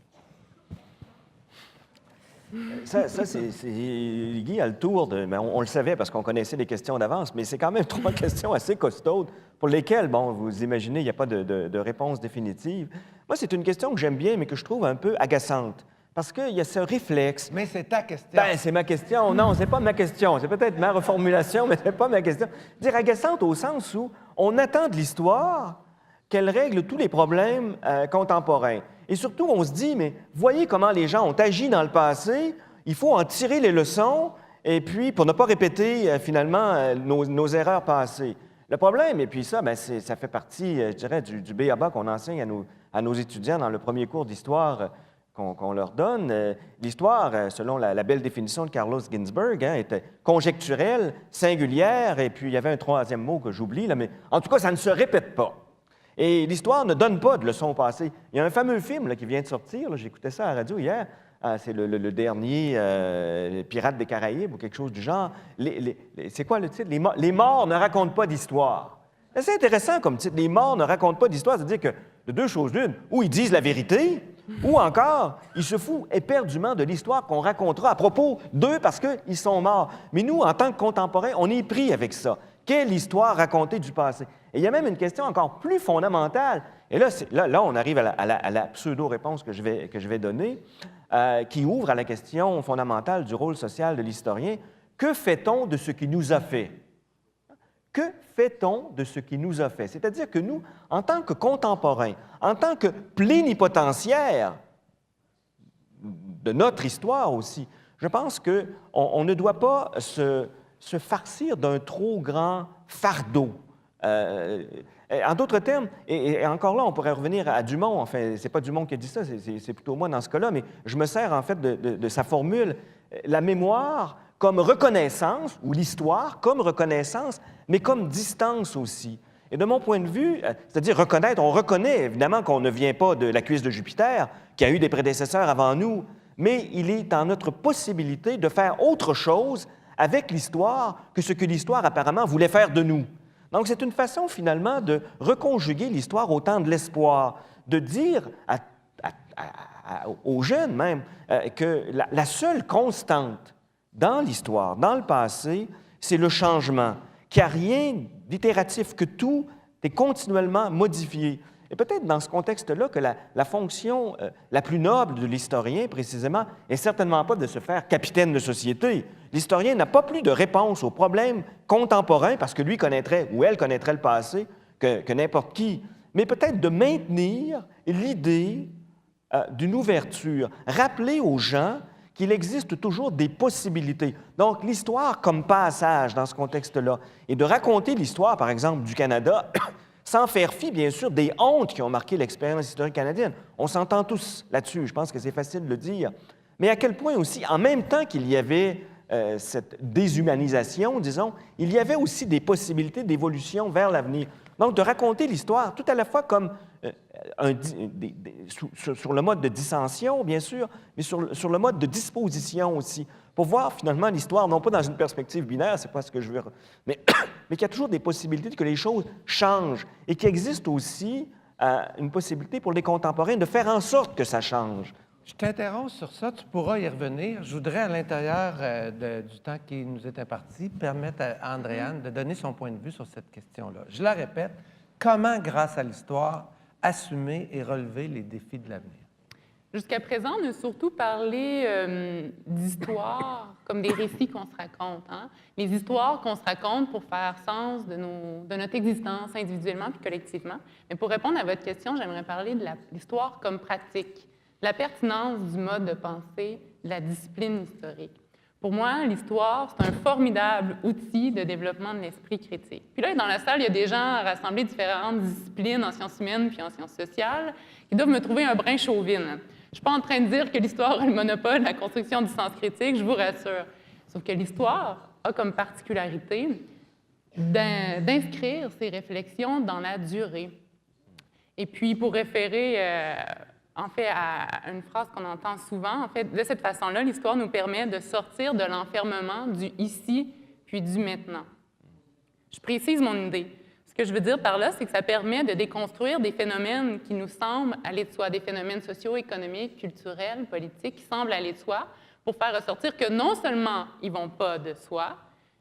Ça c'est Guy a le tour de... Mais on le savait parce qu'on connaissait les questions d'avance, mais c'est quand même 3 questions assez costaudes pour lesquelles, bon, vous imaginez, il n'y a pas de réponse définitive. Moi, c'est une question que j'aime bien, mais que je trouve un peu agaçante. Parce qu'il y a ce réflexe... Mais c'est ta question. Ben, c'est ma question. Non, c'est pas ma question. C'est peut-être ma reformulation, mais c'est pas ma question. Dire agaçante au sens où on attend de l'histoire qu'elle règle tous les problèmes contemporains. Et surtout, on se dit, mais voyez comment les gens ont agi dans le passé, il faut en tirer les leçons, et puis pour ne pas répéter finalement nos erreurs passées. Le problème, et puis ça, bien, ça fait partie, je dirais, du b.a.-ba qu'on enseigne à nos étudiants dans le premier cours d'histoire qu'on leur donne. L'histoire, selon la belle définition de Carlos Ginzburg, était conjecturelle, singulière, et puis il y avait un troisième mot que j'oublie, là, mais en tout cas, ça ne se répète pas. Et l'histoire ne donne pas de leçons au passé. Il y a un fameux film là, qui vient de sortir, j'écoutais ça à la radio hier, c'est le dernier Pirates des Caraïbes ou quelque chose du genre. C'est quoi le titre? Les morts ne racontent pas d'histoire. C'est intéressant comme titre. Les morts ne racontent pas d'histoire, c'est-à-dire que de deux choses l'une, ou ils disent la vérité, ou encore, ils se foutent éperdument de l'histoire qu'on racontera à propos d'eux parce qu'ils sont morts. Mais nous, en tant que contemporains, on est pris avec ça. Quelle histoire racontée du passé? Et il y a même une question encore plus fondamentale, et là on arrive à la pseudo-réponse que je vais donner, qui ouvre à la question fondamentale du rôle social de l'historien. Que fait-on de ce qui nous a fait? Que fait-on de ce qui nous a fait? C'est-à-dire que nous, en tant que contemporains, en tant que plénipotentiaires de notre histoire aussi, je pense qu'on ne doit pas se farcir d'un trop grand fardeau. En d'autres termes, et encore là, on pourrait revenir à Dumont, enfin, c'est pas Dumont qui a dit ça, c'est plutôt moi dans ce cas-là, mais je me sers en fait de sa formule, la mémoire comme reconnaissance, ou l'histoire comme reconnaissance, mais comme distance aussi. Et de mon point de vue, c'est-à-dire reconnaître, on reconnaît évidemment qu'on ne vient pas de la cuisse de Jupiter, qui a eu des prédécesseurs avant nous, mais il est en notre possibilité de faire autre chose avec l'histoire que ce que l'histoire apparemment voulait faire de nous. Donc, c'est une façon, finalement, de reconjuguer l'histoire au temps de l'espoir, de dire aux jeunes même que la seule constante dans l'histoire, dans le passé, c'est le changement, qu'il n'y a rien d'itératif, que tout est continuellement modifié. Et peut-être dans ce contexte-là que la fonction la plus noble de l'historien, précisément, n'est certainement pas de se faire capitaine de société. L'historien n'a pas plus de réponse aux problèmes contemporains, parce que lui connaîtrait, ou elle connaîtrait le passé, que n'importe qui, mais peut-être de maintenir l'idée d'une ouverture, rappeler aux gens qu'il existe toujours des possibilités. Donc, l'histoire comme passage dans ce contexte-là, et de raconter l'histoire, par exemple, du Canada, sans faire fi, bien sûr, des hontes qui ont marqué l'expérience historique canadienne. On s'entend tous là-dessus, je pense que c'est facile de le dire. Mais à quel point aussi, en même temps qu'il y avait cette déshumanisation, disons, il y avait aussi des possibilités d'évolution vers l'avenir. Donc, de raconter l'histoire tout à la fois comme sur le mode de dissension, bien sûr, mais sur le mode de disposition aussi, pour voir finalement l'histoire, non pas dans une perspective binaire, c'est pas ce que je veux, mais qu'il y a toujours des possibilités que les choses changent et qu'il existe aussi une possibilité pour les contemporains de faire en sorte que ça change. Je t'interromps sur ça, tu pourras y revenir. Je voudrais, à l'intérieur du temps qui nous est imparti, permettre à Andréane de donner son point de vue sur cette question-là. Je la répète, comment, grâce à l'histoire, assumer et relever les défis de l'avenir? Jusqu'à présent, on a surtout parlé d'histoires comme des récits qu'on se raconte. Hein? Les histoires qu'on se raconte pour faire sens de notre existence individuellement puis collectivement. Mais pour répondre à votre question, j'aimerais parler de l'histoire comme pratique, la pertinence du mode de pensée, de la discipline historique. Pour moi, l'histoire, c'est un formidable outil de développement de l'esprit critique. Puis là, dans la salle, il y a des gens rassemblés de différentes disciplines en sciences humaines puis en sciences sociales qui doivent me trouver un brin chauvine. Je ne suis pas en train de dire que l'histoire a le monopole de la construction du sens critique, je vous rassure. Sauf que l'histoire a comme particularité d'inscrire ses réflexions dans la durée. Et puis, pour référer en fait, à une phrase qu'on entend souvent, en fait, de cette façon-là, l'histoire nous permet de sortir de l'enfermement du ici puis du maintenant. Je précise mon idée. Ce que je veux dire par là, c'est que ça permet de déconstruire des phénomènes qui nous semblent aller de soi, des phénomènes socio-économiques, culturels, politiques, qui semblent aller de soi, pour faire ressortir que non seulement ils ne vont pas de soi,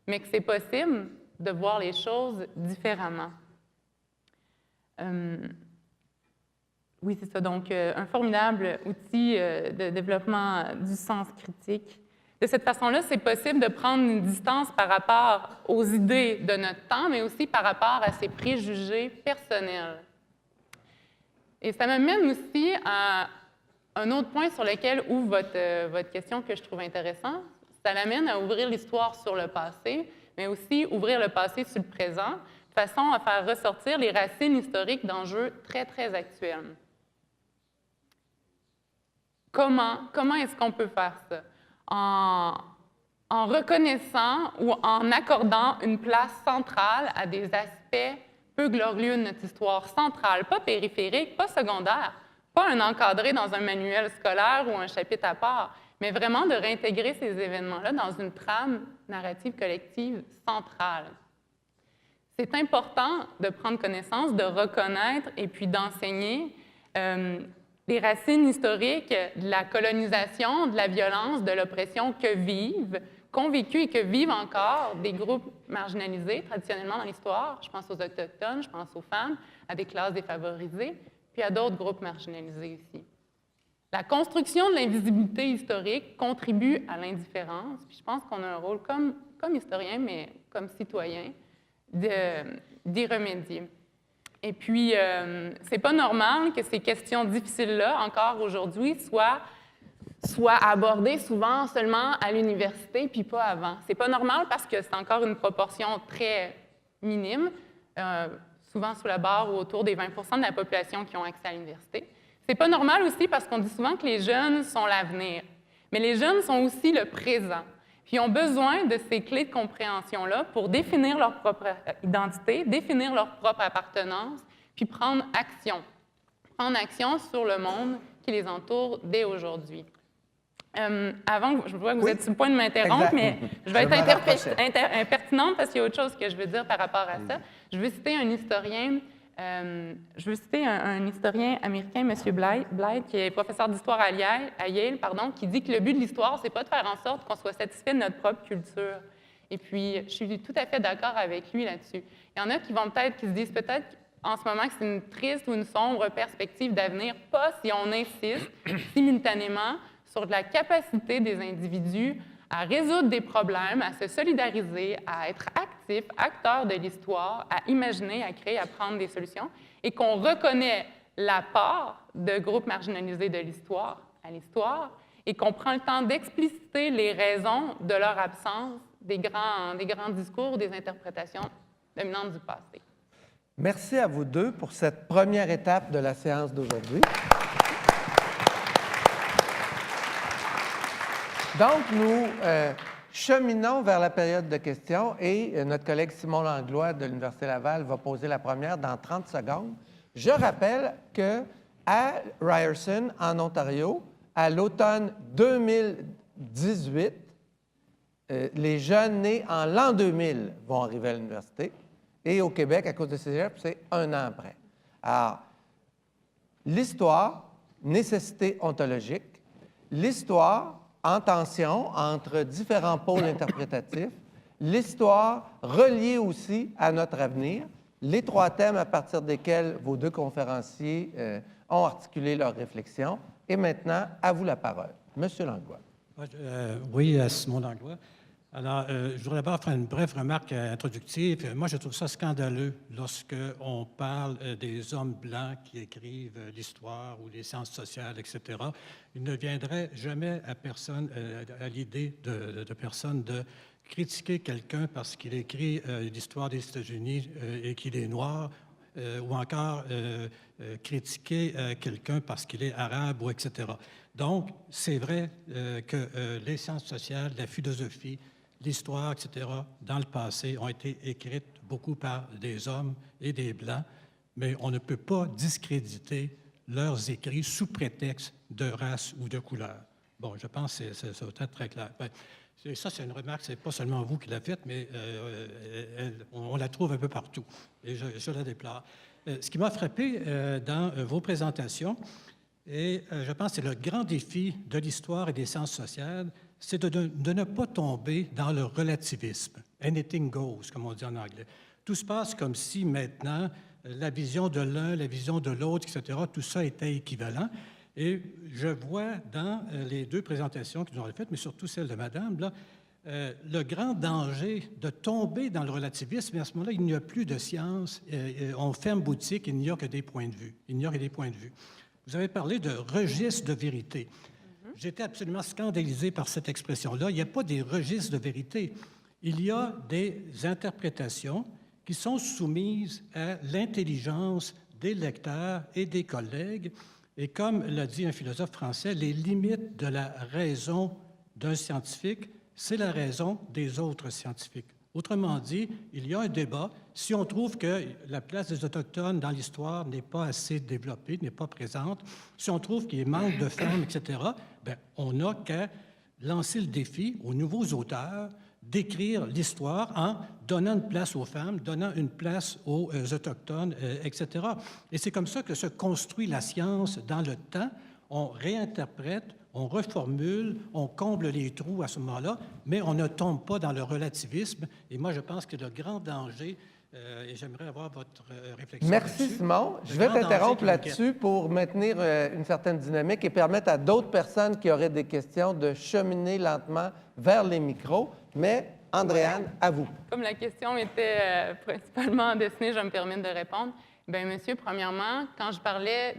mais que c'est possible de voir les choses différemment. Oui, c'est ça. Donc, un formidable outil de développement du sens critique. De cette façon-là, c'est possible de prendre une distance par rapport aux idées de notre temps, mais aussi par rapport à ses préjugés personnels. Et ça m'amène aussi à un autre point sur lequel ouvre votre question que je trouve intéressant. Ça l'amène à ouvrir l'histoire sur le passé, mais aussi ouvrir le passé sur le présent, de façon à faire ressortir les racines historiques d'enjeux très, très actuels. Comment est-ce qu'on peut faire ça? En reconnaissant ou en accordant une place centrale à des aspects peu glorieux de notre histoire, centrale, pas périphérique, pas secondaire, pas un encadré dans un manuel scolaire ou un chapitre à part, mais vraiment de réintégrer ces événements-là dans une trame narrative collective centrale. C'est important de prendre connaissance, de reconnaître et puis d'enseigner les racines historiques de la colonisation, de la violence, de l'oppression qu'ont vécu et que vivent encore des groupes marginalisés traditionnellement dans l'histoire. Je pense aux Autochtones, je pense aux femmes, à des classes défavorisées, puis à d'autres groupes marginalisés aussi. La construction de l'invisibilité historique contribue à l'indifférence, puis je pense qu'on a un rôle comme historien, mais comme citoyen, d'y remédier. Et puis, c'est pas normal que ces questions difficiles-là, encore aujourd'hui, soient abordées souvent seulement à l'université, puis pas avant. C'est pas normal parce que c'est encore une proportion très minime, souvent sous la barre ou autour des 20% de la population qui ont accès à l'université. C'est pas normal aussi parce qu'on dit souvent que les jeunes sont l'avenir. Mais les jeunes sont aussi le présent. Puis ils ont besoin de ces clés de compréhension-là pour définir leur propre identité, définir leur propre appartenance, puis prendre action. Prendre action sur le monde qui les entoure dès aujourd'hui. Avant, je vois que vous êtes sur le point de m'interrompre, mais je vais être impertinente parce qu'il y a autre chose que je veux dire par rapport à ça. Je veux citer un historien américain, M. Blythe, qui est professeur d'histoire à Yale, qui dit que le but de l'histoire, c'est pas de faire en sorte qu'on soit satisfait de notre propre culture. Et puis, je suis tout à fait d'accord avec lui là-dessus. Il y en a qui se disent peut-être en ce moment que c'est une triste ou une sombre perspective d'avenir, pas si on insiste simultanément sur la capacité des individus à résoudre des problèmes, à se solidariser, à être actifs, acteurs de l'histoire, à imaginer, à créer, à prendre des solutions, et qu'on reconnaît l'apport de groupes marginalisés de l'histoire à l'histoire, et qu'on prend le temps d'expliciter les raisons de leur absence des grands discours, des interprétations dominantes du passé. Merci à vous deux pour cette première étape de la séance d'aujourd'hui. Donc, nous cheminons vers la période de questions et notre collègue Simon Langlois de l'Université Laval va poser la première dans 30 secondes. Je rappelle qu'à Ryerson, en Ontario, à l'automne 2018, les jeunes nés en l'an 2000 vont arriver à l'université. Et au Québec, à cause de cégep, c'est un an après. Alors, l'histoire, nécessité ontologique, l'histoire en tension entre différents pôles interprétatifs, l'histoire reliée aussi à notre avenir, les trois thèmes à partir desquels vos deux conférenciers ont articulé leurs réflexions. Et maintenant, à vous la parole. Monsieur Langlois. Oui, Simon Langlois. Alors, je voudrais d'abord faire une brève remarque introductive. Moi, je trouve ça scandaleux lorsqu'on parle des hommes blancs qui écrivent l'histoire ou les sciences sociales, etc. Il ne viendrait jamais à personne, à l'idée de personne de critiquer quelqu'un parce qu'il écrit l'histoire des États-Unis et qu'il est noir, ou encore critiquer quelqu'un parce qu'il est arabe, ou etc. Donc, c'est vrai que les sciences sociales, la philosophie, l'histoire, etc., dans le passé, ont été écrites beaucoup par des hommes et des Blancs, mais on ne peut pas discréditer leurs écrits sous prétexte de race ou de couleur. Bon, je pense que ça doit être très clair. Ben, ça, c'est une remarque, c'est pas seulement vous qui l'avez faite, mais on la trouve un peu partout, et je la déplore. Ce qui m'a frappé dans vos présentations, et je pense que c'est le grand défi de l'histoire et des sciences sociales, c'est de ne pas tomber dans le relativisme. Anything goes, comme on dit en anglais. Tout se passe comme si maintenant, la vision de l'un, la vision de l'autre, etc., tout ça était équivalent. Et je vois dans les deux présentations que nous avons faites, mais surtout celle de Madame, là, le grand danger de tomber dans le relativisme. Et à ce moment-là, il n'y a plus de science. On ferme boutique, il n'y a que des points de vue. Il n'y a que des points de vue. Vous avez parlé de registre de vérité. J'étais absolument scandalisé par cette expression-là. Il n'y a pas des registres de vérité. Il y a des interprétations qui sont soumises à l'intelligence des lecteurs et des collègues. Et comme l'a dit un philosophe français, les limites de la raison d'un scientifique, c'est la raison des autres scientifiques. Autrement dit, il y a un débat. Si on trouve que la place des Autochtones dans l'histoire n'est pas assez développée, n'est pas présente, si on trouve qu'il manque de femmes, etc., bien, on n'a qu'à lancer le défi aux nouveaux auteurs d'écrire l'histoire en donnant une place aux femmes, donnant une place aux Autochtones, etc. Et c'est comme ça que se construit la science dans le temps. On réinterprète, on reformule, on comble les trous à ce moment-là, mais on ne tombe pas dans le relativisme. Et moi, je pense que le grand danger, et j'aimerais avoir votre réflexion Merci, là-dessus. Simon. Je vais t'interrompre là-dessus pour maintenir une certaine dynamique et permettre à d'autres personnes qui auraient des questions de cheminer lentement vers les micros. Mais, Andréane, à vous. Comme la question était principalement destinée, je me permets de répondre. Bien, monsieur, premièrement, quand je parlais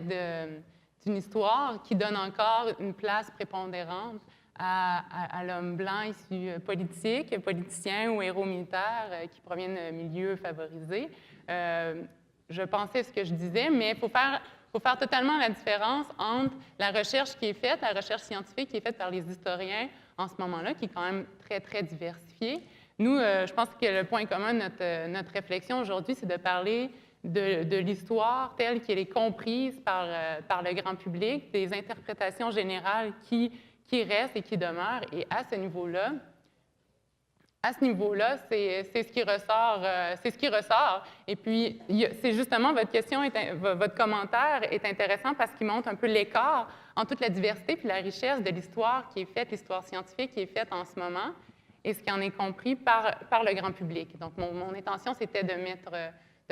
d'une histoire qui donne encore une place prépondérante à l'homme blanc issu politique, politicien ou héros militaire qui proviennent de milieux favorisés, je pensais ce que je disais, mais il faut faire totalement la différence entre la recherche qui est faite, la recherche scientifique qui est faite par les historiens en ce moment-là, qui est quand même très, très diversifiée. Nous, je pense que le point commun de notre réflexion aujourd'hui, c'est de parler de l'histoire telle qu'elle est comprise par le grand public, des interprétations générales qui restent et qui demeurent. Et à ce niveau-là, c'est ce qui ressort. C'est ce qui ressort. Et puis, c'est justement votre commentaire est intéressant parce qu'il montre un peu l'écart entre toute la diversité puis la richesse de l'histoire qui est faite, l'histoire scientifique qui est faite en ce moment, et ce qui en est compris par le grand public. Donc, mon intention, c'était de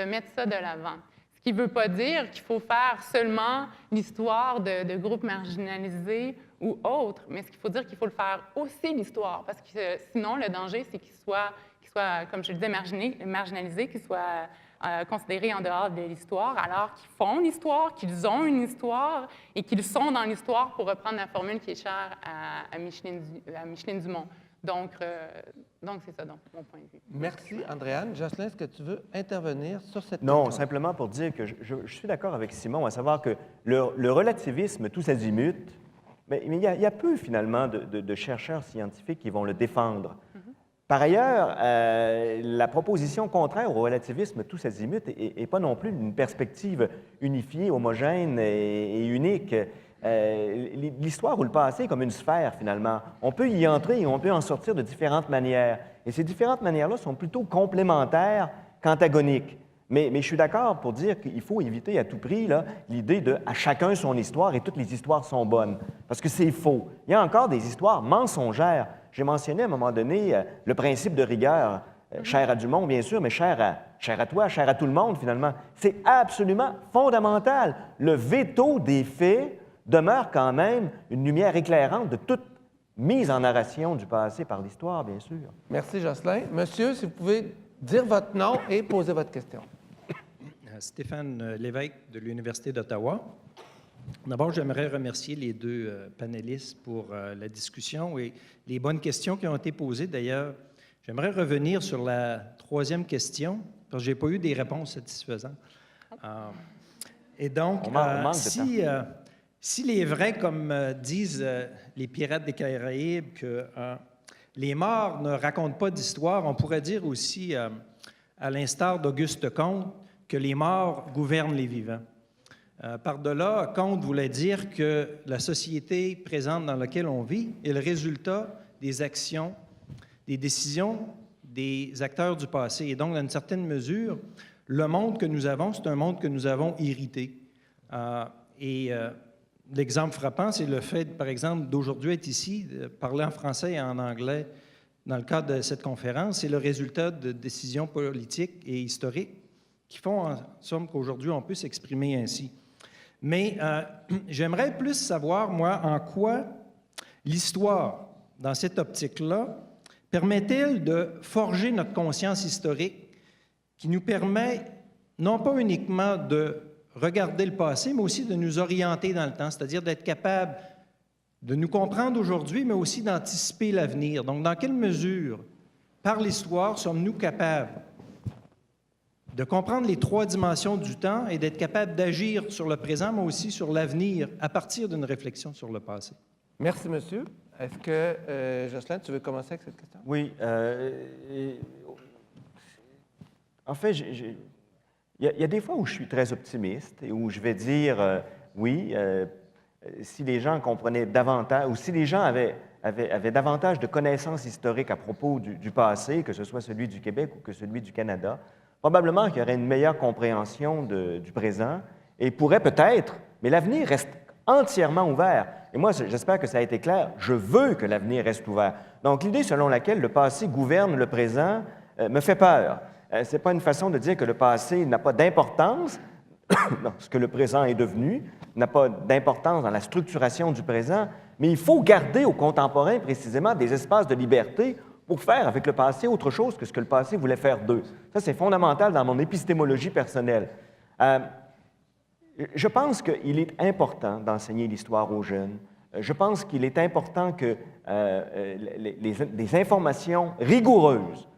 mettre ça de l'avant. Ce qui ne veut pas dire qu'il faut faire seulement l'histoire de groupes marginalisés ou autres, mais ce qu'il faut dire qu'il faut le faire aussi l'histoire, parce que sinon, le danger, c'est qu'ils soient, comme je le disais, marginalisés, qu'ils soient considérés en dehors de l'histoire, alors qu'ils font l'histoire, qu'ils ont une histoire et qu'ils sont dans l'histoire, pour reprendre la formule qui est chère à Micheline Dumont. Donc c'est ça, donc, mon point de vue. Merci, Andréane. Jocelyn, est-ce que tu veux intervenir sur cette Non, question? simplement pour dire que je suis d'accord avec Simon, à savoir que le relativisme, tous azimuts, mais il y a peu, finalement, de chercheurs scientifiques qui vont le défendre. Par ailleurs, la proposition contraire au relativisme tous azimuts n'est pas non plus une perspective unifiée, homogène et unique. L'histoire ou le passé est comme une sphère, finalement. On peut y entrer et on peut en sortir de différentes manières. Et ces différentes manières-là sont plutôt complémentaires qu'antagoniques. Mais je suis d'accord pour dire qu'il faut éviter à tout prix l'idée de « à chacun son histoire et toutes les histoires sont bonnes », parce que c'est faux. Il y a encore des histoires mensongères. J'ai mentionné à un moment donné le principe de rigueur, cher à Dumont, bien sûr, mais cher à toi, cher à tout le monde, finalement. C'est absolument fondamental. Le veto des faits demeure quand même une lumière éclairante de toute mise en narration du passé par l'histoire, bien sûr. Merci, Jocelyn. Monsieur, si vous pouvez dire votre nom et poser votre question. Stéphane Lévesque de l'Université d'Ottawa. D'abord, j'aimerais remercier les deux panélistes pour la discussion et les bonnes questions qui ont été posées. D'ailleurs, j'aimerais revenir sur la troisième question, parce que je n'ai pas eu des réponses satisfaisantes. Et donc, s'il est vrai, comme disent les pirates des Caraïbes, que les morts ne racontent pas d'histoire, on pourrait dire aussi, à l'instar d'Auguste Comte, que les morts gouvernent les vivants. Par-delà, Comte voulait dire que la société présente dans laquelle on vit est le résultat des actions, des décisions des acteurs du passé. Et donc, dans une certaine mesure, le monde que nous avons, c'est un monde que nous avons hérité. L'exemple frappant, c'est le fait, par exemple, d'aujourd'hui être ici, de parler en français et en anglais dans le cadre de cette conférence. C'est le résultat de décisions politiques et historiques qui font en somme qu'aujourd'hui, on peut s'exprimer ainsi. Mais j'aimerais plus savoir, moi, en quoi l'histoire, dans cette optique-là, permet-elle de forger notre conscience historique qui nous permet non pas uniquement de regarder le passé, mais aussi de nous orienter dans le temps, c'est-à-dire d'être capable de nous comprendre aujourd'hui, mais aussi d'anticiper l'avenir. Donc, dans quelle mesure, par l'histoire, sommes-nous capables de comprendre les trois dimensions du temps et d'être capable d'agir sur le présent, mais aussi sur l'avenir, à partir d'une réflexion sur le passé? Merci, monsieur. Est-ce que, Jocelyn, tu veux commencer avec cette question? Oui. En fait, il y a des fois où je suis très optimiste et où je vais dire, si les gens comprenaient davantage, ou si les gens avaient davantage de connaissances historiques à propos du passé, que ce soit celui du Québec ou que celui du Canada, probablement qu'il y aurait une meilleure compréhension du présent et pourrait peut-être, mais l'avenir reste entièrement ouvert. Et moi, j'espère que ça a été clair, je veux que l'avenir reste ouvert. Donc, l'idée selon laquelle le passé gouverne le présent me fait peur. Ce n'est pas une façon de dire que le passé n'a pas d'importance dans ce que le présent est devenu, n'a pas d'importance dans la structuration du présent, mais il faut garder aux contemporains précisément des espaces de liberté pour faire avec le passé autre chose que ce que le passé voulait faire d'eux. Ça, c'est fondamental dans mon épistémologie personnelle. Je pense qu'il est important d'enseigner l'histoire aux jeunes. Je pense qu'il est important que les informations rigoureuses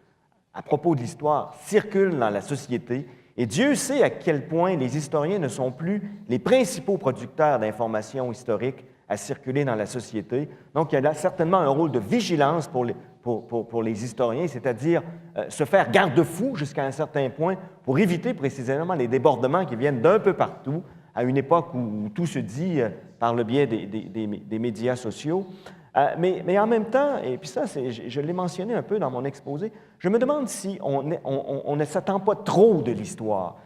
à propos de l'histoire circulent dans la société. Et Dieu sait à quel point les historiens ne sont plus les principaux producteurs d'informations historiques à circuler dans la société. Donc, il y a là certainement un rôle de vigilance pour les historiens, c'est-à-dire se faire garde-fou jusqu'à un certain point pour éviter précisément les débordements qui viennent d'un peu partout à une époque où tout se dit par le biais des médias sociaux. Mais en même temps, et puis ça, je l'ai mentionné un peu dans mon exposé, je me demande si on ne s'attend pas trop de l'histoire.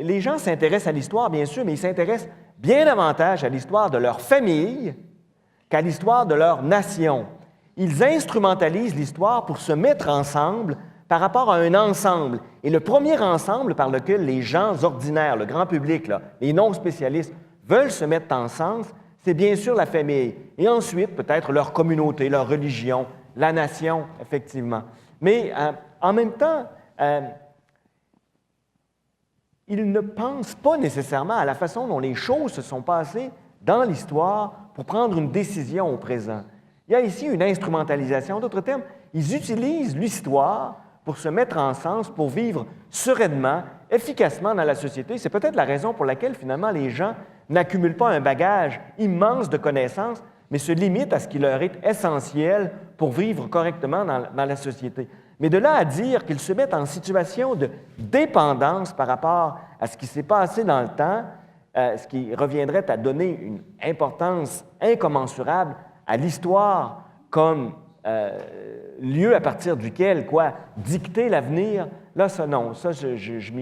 Les gens s'intéressent à l'histoire, bien sûr, mais ils s'intéressent bien davantage à l'histoire de leur famille qu'à l'histoire de leur nation. Ils instrumentalisent l'histoire pour se mettre ensemble par rapport à un ensemble. Et le premier ensemble par lequel les gens ordinaires, le grand public, les non-spécialistes, veulent se mettre ensemble, c'est bien sûr la famille. Et ensuite, peut-être leur communauté, leur religion, la nation, effectivement. Mais en même temps, ils ne pensent pas nécessairement à la façon dont les choses se sont passées dans l'histoire pour prendre une décision au présent. Il y a ici une instrumentalisation. D'autres termes, ils utilisent l'histoire pour se mettre en sens, pour vivre sereinement, efficacement dans la société. C'est peut-être la raison pour laquelle, finalement, les gens n'accumulent pas un bagage immense de connaissances, mais se limitent à ce qui leur est essentiel pour vivre correctement dans la société. Mais de là à dire qu'ils se mettent en situation de dépendance par rapport à ce qui s'est passé dans le temps, ce qui reviendrait à donner une importance incommensurable à l'histoire comme lieu à partir duquel, dicter l'avenir, là, ça, non, ça, je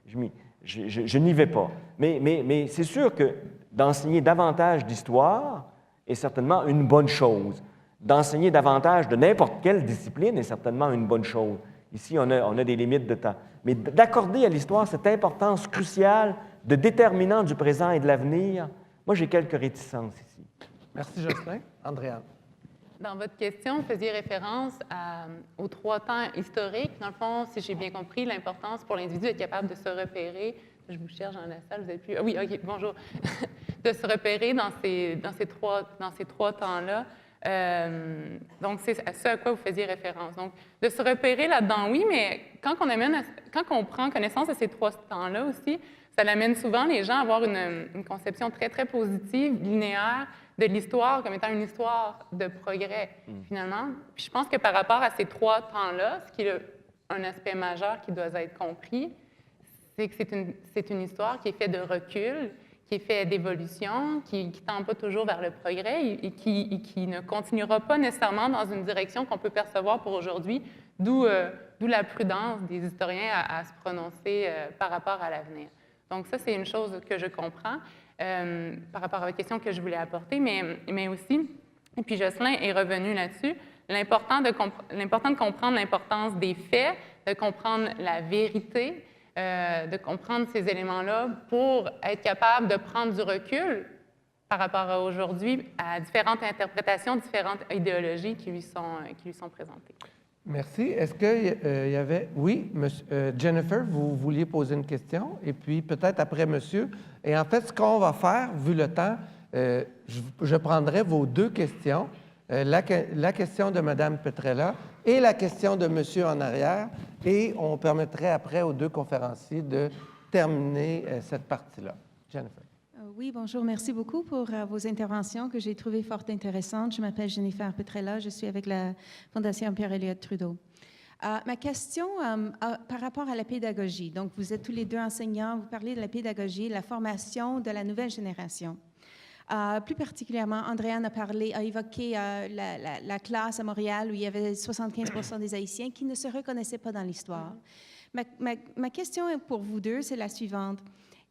je n'y vais pas. Mais c'est sûr que d'enseigner davantage d'histoire est certainement une bonne chose. D'enseigner davantage de n'importe quelle discipline est certainement une bonne chose. Ici, on a des limites de temps. Mais d'accorder à l'histoire cette importance cruciale de déterminant du présent et de l'avenir, moi, j'ai quelques réticences ici. Merci, Jocelyn. Andréane. Dans votre question, vous faisiez référence aux 3 temps historiques. Dans le fond, si j'ai bien compris, l'importance pour l'individu d'être capable de se repérer. Je vous cherche dans la salle, vous n'êtes plus. Ah oui, OK, bonjour. De se repérer dans ces trois temps-là. Donc, c'est à ce à quoi vous faisiez référence. Donc, de se repérer là-dedans, oui, mais quand on prend connaissance de ces 3 temps-là aussi, ça amène souvent les gens à avoir une conception très, très positive, linéaire, de l'histoire comme étant une histoire de progrès, finalement. Puis je pense que par rapport à ces 3 temps-là, ce qui est un aspect majeur qui doit être compris, c'est que c'est une histoire qui est faite de recul, qui est faite d'évolution, qui ne tend pas toujours vers le progrès et qui ne continuera pas nécessairement dans une direction qu'on peut percevoir pour aujourd'hui, d'où la prudence des historiens à se prononcer par rapport à l'avenir. Donc ça, c'est une chose que je comprends par rapport à la question que je voulais apporter, mais aussi, et puis Jocelyn est revenu là-dessus, l'important de comprendre l'importance des faits, de comprendre la vérité, de comprendre ces éléments-là pour être capable de prendre du recul par rapport à aujourd'hui à différentes interprétations, différentes idéologies qui lui sont présentées. Merci. Est-ce qu'il y avait... Oui, Jennifer, vous vouliez poser une question, et puis peut-être après monsieur. Et en fait, ce qu'on va faire, vu le temps, je prendrai vos 2 questions, la question de Mme Petrella et la question de monsieur en arrière, et on permettrait après aux 2 conférenciers de terminer cette partie-là. Jennifer. Oui, bonjour. Merci beaucoup pour vos interventions que j'ai trouvées fort intéressantes. Je m'appelle Jennifer Petrella. Je suis avec la Fondation Pierre-Elliott Trudeau. Ma question par rapport à la pédagogie. Donc, vous êtes tous les 2 enseignants. Vous parlez de la pédagogie, la formation de la nouvelle génération. Plus particulièrement, Andréane a évoqué la classe à Montréal où il y avait 75% des Haïtiens qui ne se reconnaissaient pas dans l'histoire. Ma question pour vous 2, c'est la suivante.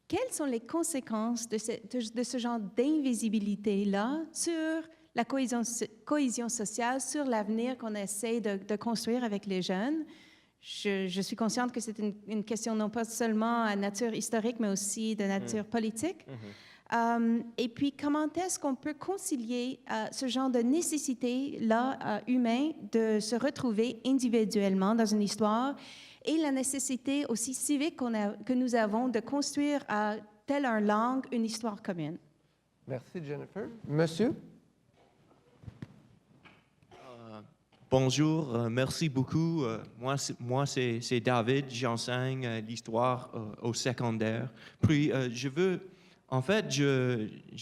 Quelles sont les conséquences de ce genre d'invisibilité-là sur la cohésion sociale, sur l'avenir qu'on essaie de construire avec les jeunes? Je suis consciente que c'est une question non pas seulement à nature historique, mais aussi de nature politique. Et puis, comment est-ce qu'on peut concilier ce genre de nécessité-là humaine de se retrouver individuellement dans une histoire et la nécessité aussi civique que nous avons de construire telle une langue, une histoire commune? Merci, Jennifer. Monsieur? Bonjour, merci beaucoup. Moi, c'est David, j'enseigne l'histoire au secondaire. Puis, je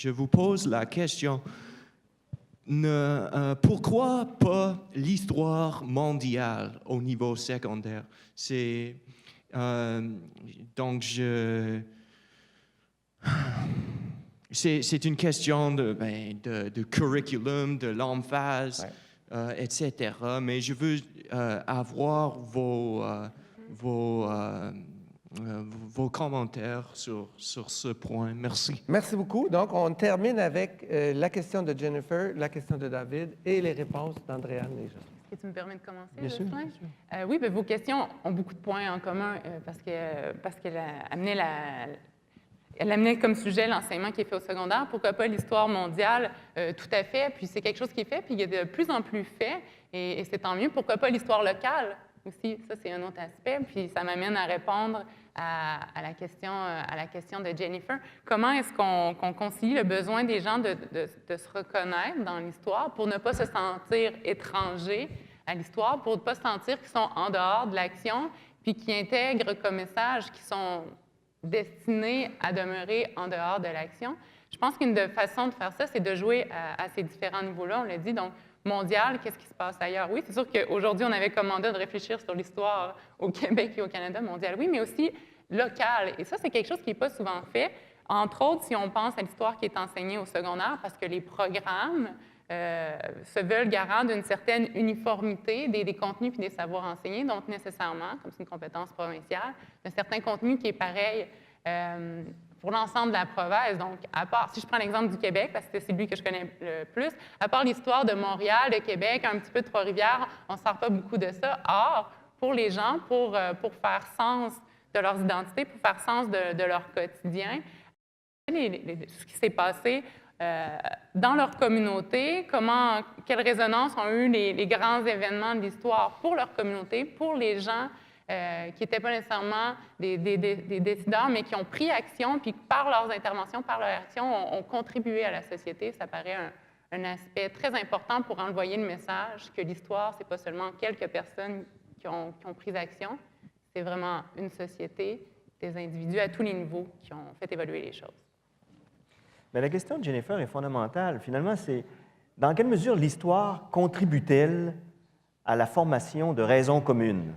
vous pose la question, pourquoi pas l'histoire mondiale au niveau secondaire? Donc, c'est une question de curriculum, de l'emphase, etc. Mais je veux avoir vos commentaires sur ce point. Merci. Merci beaucoup. Donc, on termine avec la question de Jennifer, la question de David et les réponses d'Andréane et Jean. Est-ce que tu me permets de commencer, Bien sûr, Jocelyn? bien sûr. Oui, bien, vos questions ont beaucoup de points en commun parce qu'elle amenait comme sujet l'enseignement qui est fait au secondaire. Pourquoi pas l'histoire mondiale? Tout à fait. Puis c'est quelque chose qui est fait, puis il y a de plus en plus fait, et c'est tant mieux. Pourquoi pas l'histoire locale aussi? Ça, c'est un autre aspect. Puis ça m'amène à répondre à la question de Jennifer. Comment est-ce qu'on concilie le besoin des gens de se reconnaître dans l'histoire pour ne pas se sentir étrangers à l'histoire, pour ne pas se sentir qu'ils sont en dehors de l'action, puis qui intègrent comme message qu'ils sont destinés à demeurer en dehors de l'action? Je pense qu'une façon de faire ça, c'est de jouer à ces différents niveaux-là. On l'a dit, donc, mondial, qu'est-ce qui se passe ailleurs? Oui, c'est sûr qu'aujourd'hui, on avait commandé de réfléchir sur l'histoire au Québec et au Canada mondial, oui, mais aussi local. Et ça, c'est quelque chose qui n'est pas souvent fait. Entre autres, si on pense à l'histoire qui est enseignée au secondaire, parce que les programmes se veulent garants d'une certaine uniformité des contenus et des savoirs enseignés, donc nécessairement, comme c'est une compétence provinciale, d'un certain contenu qui est pareil pour l'ensemble de la province. Donc, à part, si je prends l'exemple du Québec, parce que c'est celui que je connais le plus, à part l'histoire de Montréal, de Québec, un petit peu de Trois-Rivières, on ne sort pas beaucoup de ça. Or, pour les gens, pour faire sens de leurs identités, pour faire sens de leur quotidien, ce qui s'est passé dans leur communauté, quelle résonance ont eu les grands événements de l'histoire pour leur communauté, pour les gens qui n'étaient pas nécessairement des décideurs, mais qui ont pris action, puis par leurs interventions, par leur action, ont contribué à la société. Ça paraît un aspect très important pour envoyer le message que l'histoire, ce n'est pas seulement quelques personnes qui ont pris action, c'est vraiment une société, des individus à tous les niveaux qui ont fait évoluer les choses. Mais la question de Jennifer est fondamentale. Finalement, c'est dans quelle mesure l'histoire contribue-t-elle à la formation de raisons communes?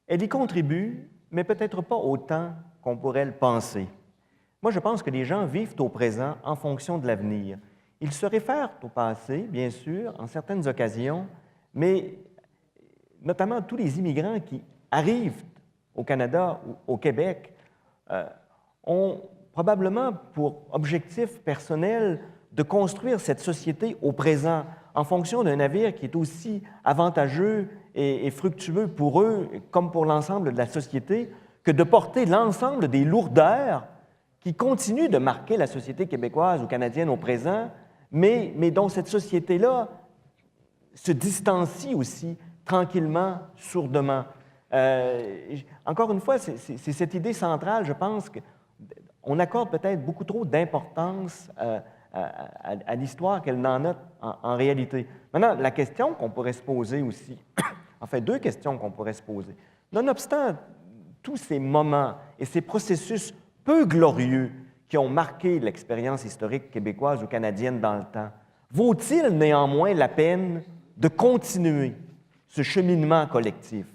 Elle y contribue, mais peut-être pas autant qu'on pourrait le penser. Moi, je pense que les gens vivent au présent en fonction de l'avenir. Ils se réfèrent au passé, bien sûr, en certaines occasions, mais notamment tous les immigrants qui arrivent au Canada ou au Québec ont probablement pour objectif personnel de construire cette société au présent en fonction d'un navire qui est aussi avantageux et fructueux pour eux comme pour l'ensemble de la société que de porter l'ensemble des lourdeurs qui continuent de marquer la société québécoise ou canadienne au présent, mais dont cette société-là se distancie aussi tranquillement, sourdement. Encore une fois, c'est cette idée centrale, je pense, qu'on accorde peut-être beaucoup trop d'importance à l'histoire qu'elle n'en a en réalité. Maintenant, la question qu'on pourrait se poser aussi, enfin, deux questions qu'on pourrait se poser. Nonobstant tous ces moments et ces processus peu glorieux qui ont marqué l'expérience historique québécoise ou canadienne dans le temps, vaut-il néanmoins la peine de continuer ce cheminement collectif?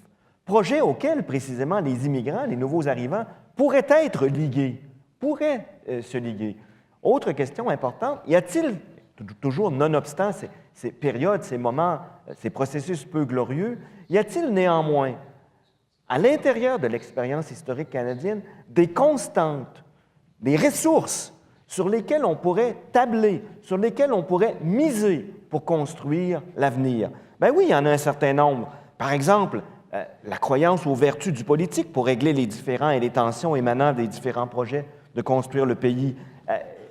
Projet auquel, précisément, les immigrants, les nouveaux arrivants, pourraient être ligués, pourraient se liguer. Autre question importante, y a-t-il, toujours nonobstant ces périodes, ces moments, ces processus peu glorieux, y a-t-il néanmoins, à l'intérieur de l'expérience historique canadienne, des constantes, des ressources sur lesquelles on pourrait tabler, sur lesquelles on pourrait miser pour construire l'avenir? Bien oui, il y en a un certain nombre. Par exemple, la croyance aux vertus du politique pour régler les différends et les tensions émanant des différents projets de construire le pays.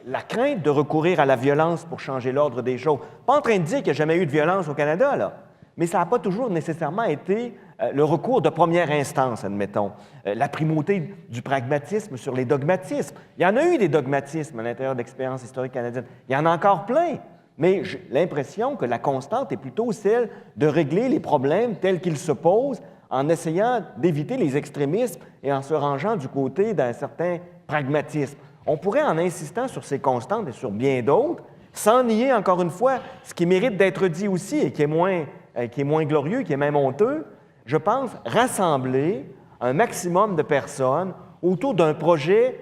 La crainte de recourir à la violence pour changer l'ordre des choses. Pas en train de dire qu'il n'y a jamais eu de violence au Canada, là, mais ça n'a pas toujours nécessairement été le recours de première instance, admettons. La primauté du pragmatisme sur les dogmatismes. Il y en a eu des dogmatismes à l'intérieur de l'expérience historique canadienne. Il y en a encore plein. Mais j'ai l'impression que la constante est plutôt celle de régler les problèmes tels qu'ils se posent en essayant d'éviter les extrémismes et en se rangeant du côté d'un certain pragmatisme. On pourrait, en insistant sur ces constantes et sur bien d'autres, sans nier, encore une fois, ce qui mérite d'être dit aussi et qui est moins glorieux, qui est même honteux, je pense, rassembler un maximum de personnes autour d'un projet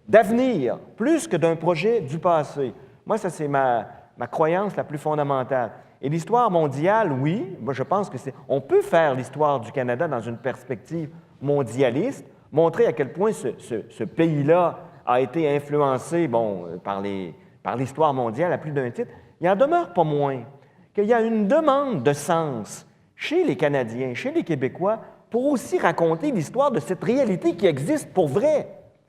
d'avenir, plus que d'un projet du passé. Moi, ça, c'est ma croyance la plus fondamentale. Et l'histoire mondiale, oui, moi, je pense que on peut faire l'histoire du Canada dans une perspective mondialiste, montrer à quel point ce pays-là a été influencé par l'histoire mondiale à plus d'un titre. Il n'en demeure pas moins qu'il y a une demande de sens chez les Canadiens, chez les Québécois, pour aussi raconter l'histoire de cette réalité qui existe pour vrai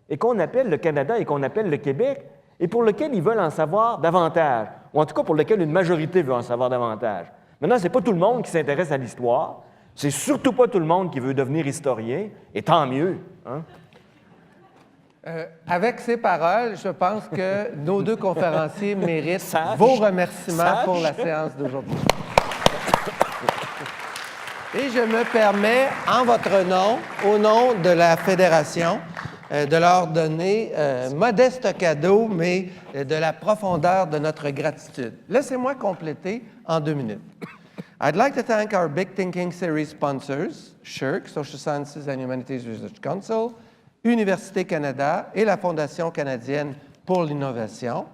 et qu'on appelle le Canada et qu'on appelle le Québec, et pour lequel ils veulent en savoir davantage, ou en tout cas pour lequel une majorité veut en savoir davantage. Maintenant, ce n'est pas tout le monde qui s'intéresse à l'histoire, c'est surtout pas tout le monde qui veut devenir historien, et tant mieux. Hein? Avec ces paroles, je pense que nos deux conférenciers méritent vos remerciements pour la séance d'aujourd'hui. Et je me permets, en votre nom, au nom de la Fédération, de leur donner modeste cadeau, mais de la profondeur de notre gratitude. Laissez-moi compléter en 2 minutes. I'd like to thank our Big Thinking Series sponsors, SSHRC, Social Sciences and Humanities Research Council, Université Canada et la Fondation canadienne pour l'innovation.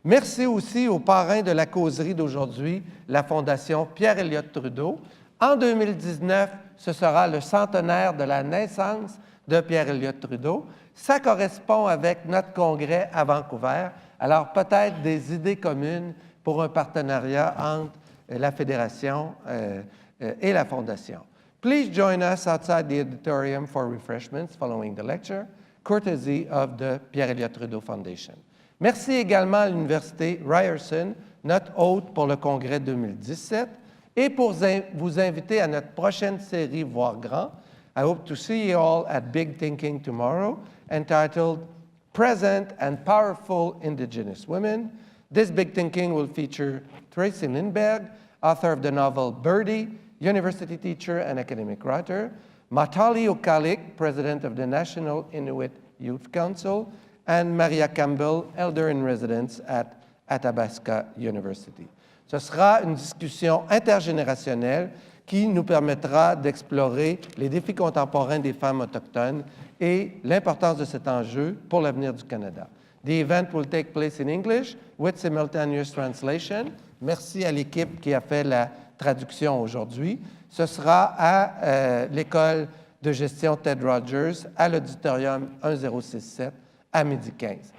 Merci aussi aux parrains de la causerie d'aujourd'hui, la Fondation Pierre-Elliott Trudeau. En 2019, ce sera le centenaire de la naissance de Pierre-Elliott Trudeau. Ça correspond avec notre congrès à Vancouver. Alors, peut-être des idées communes pour un partenariat entre la Fédération et la Fondation. Please join us outside the auditorium for refreshments following the lecture, courtesy of the Pierre-Elliott Trudeau Foundation. Merci également à l'Université Ryerson, notre hôte pour le congrès 2017, et pour vous inviter à notre prochaine série Voir grand. I hope to see you all at Big Thinking tomorrow, entitled Present and Powerful Indigenous Women. This Big Thinking will feature Tracy Lindbergh, author of the novel Birdie, university teacher and academic writer, Matali Okalik, president of the National Inuit Youth Council, and Maria Campbell, elder in residence at Athabasca University. Ce sera une discussion intergénérationnelle qui nous permettra d'explorer les défis contemporains des femmes autochtones et l'importance de cet enjeu pour l'avenir du Canada. The event will take place in English with simultaneous translation. Merci à l'équipe qui a fait la traduction aujourd'hui. Ce sera à l'école de gestion Ted Rogers à l'auditorium 1067 à 12h15.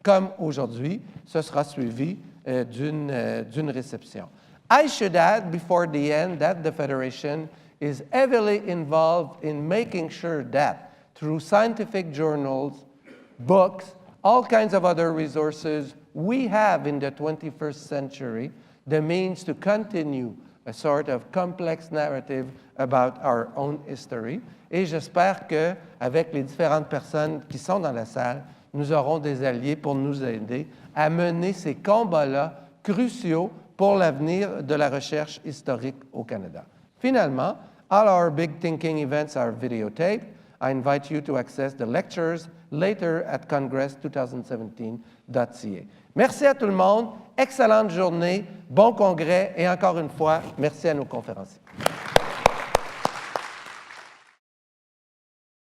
Comme aujourd'hui, ce sera suivi d'une réception. I should add before the end that the Federation is heavily involved in making sure that through scientific journals, books, all kinds of other resources, we have in the 21st century the means to continue a sort of complex narrative about our own history. Et j'espère qu'avec les différentes personnes qui sont dans la salle, nous aurons des alliés pour nous aider à mener ces combats-là cruciaux pour l'avenir de la recherche historique au Canada. Finalement, all our Big Thinking events are videotaped. I invite you to access the lectures later at congress2017.ca. Merci à tout le monde, excellente journée, bon congrès et encore une fois, merci à nos conférenciers.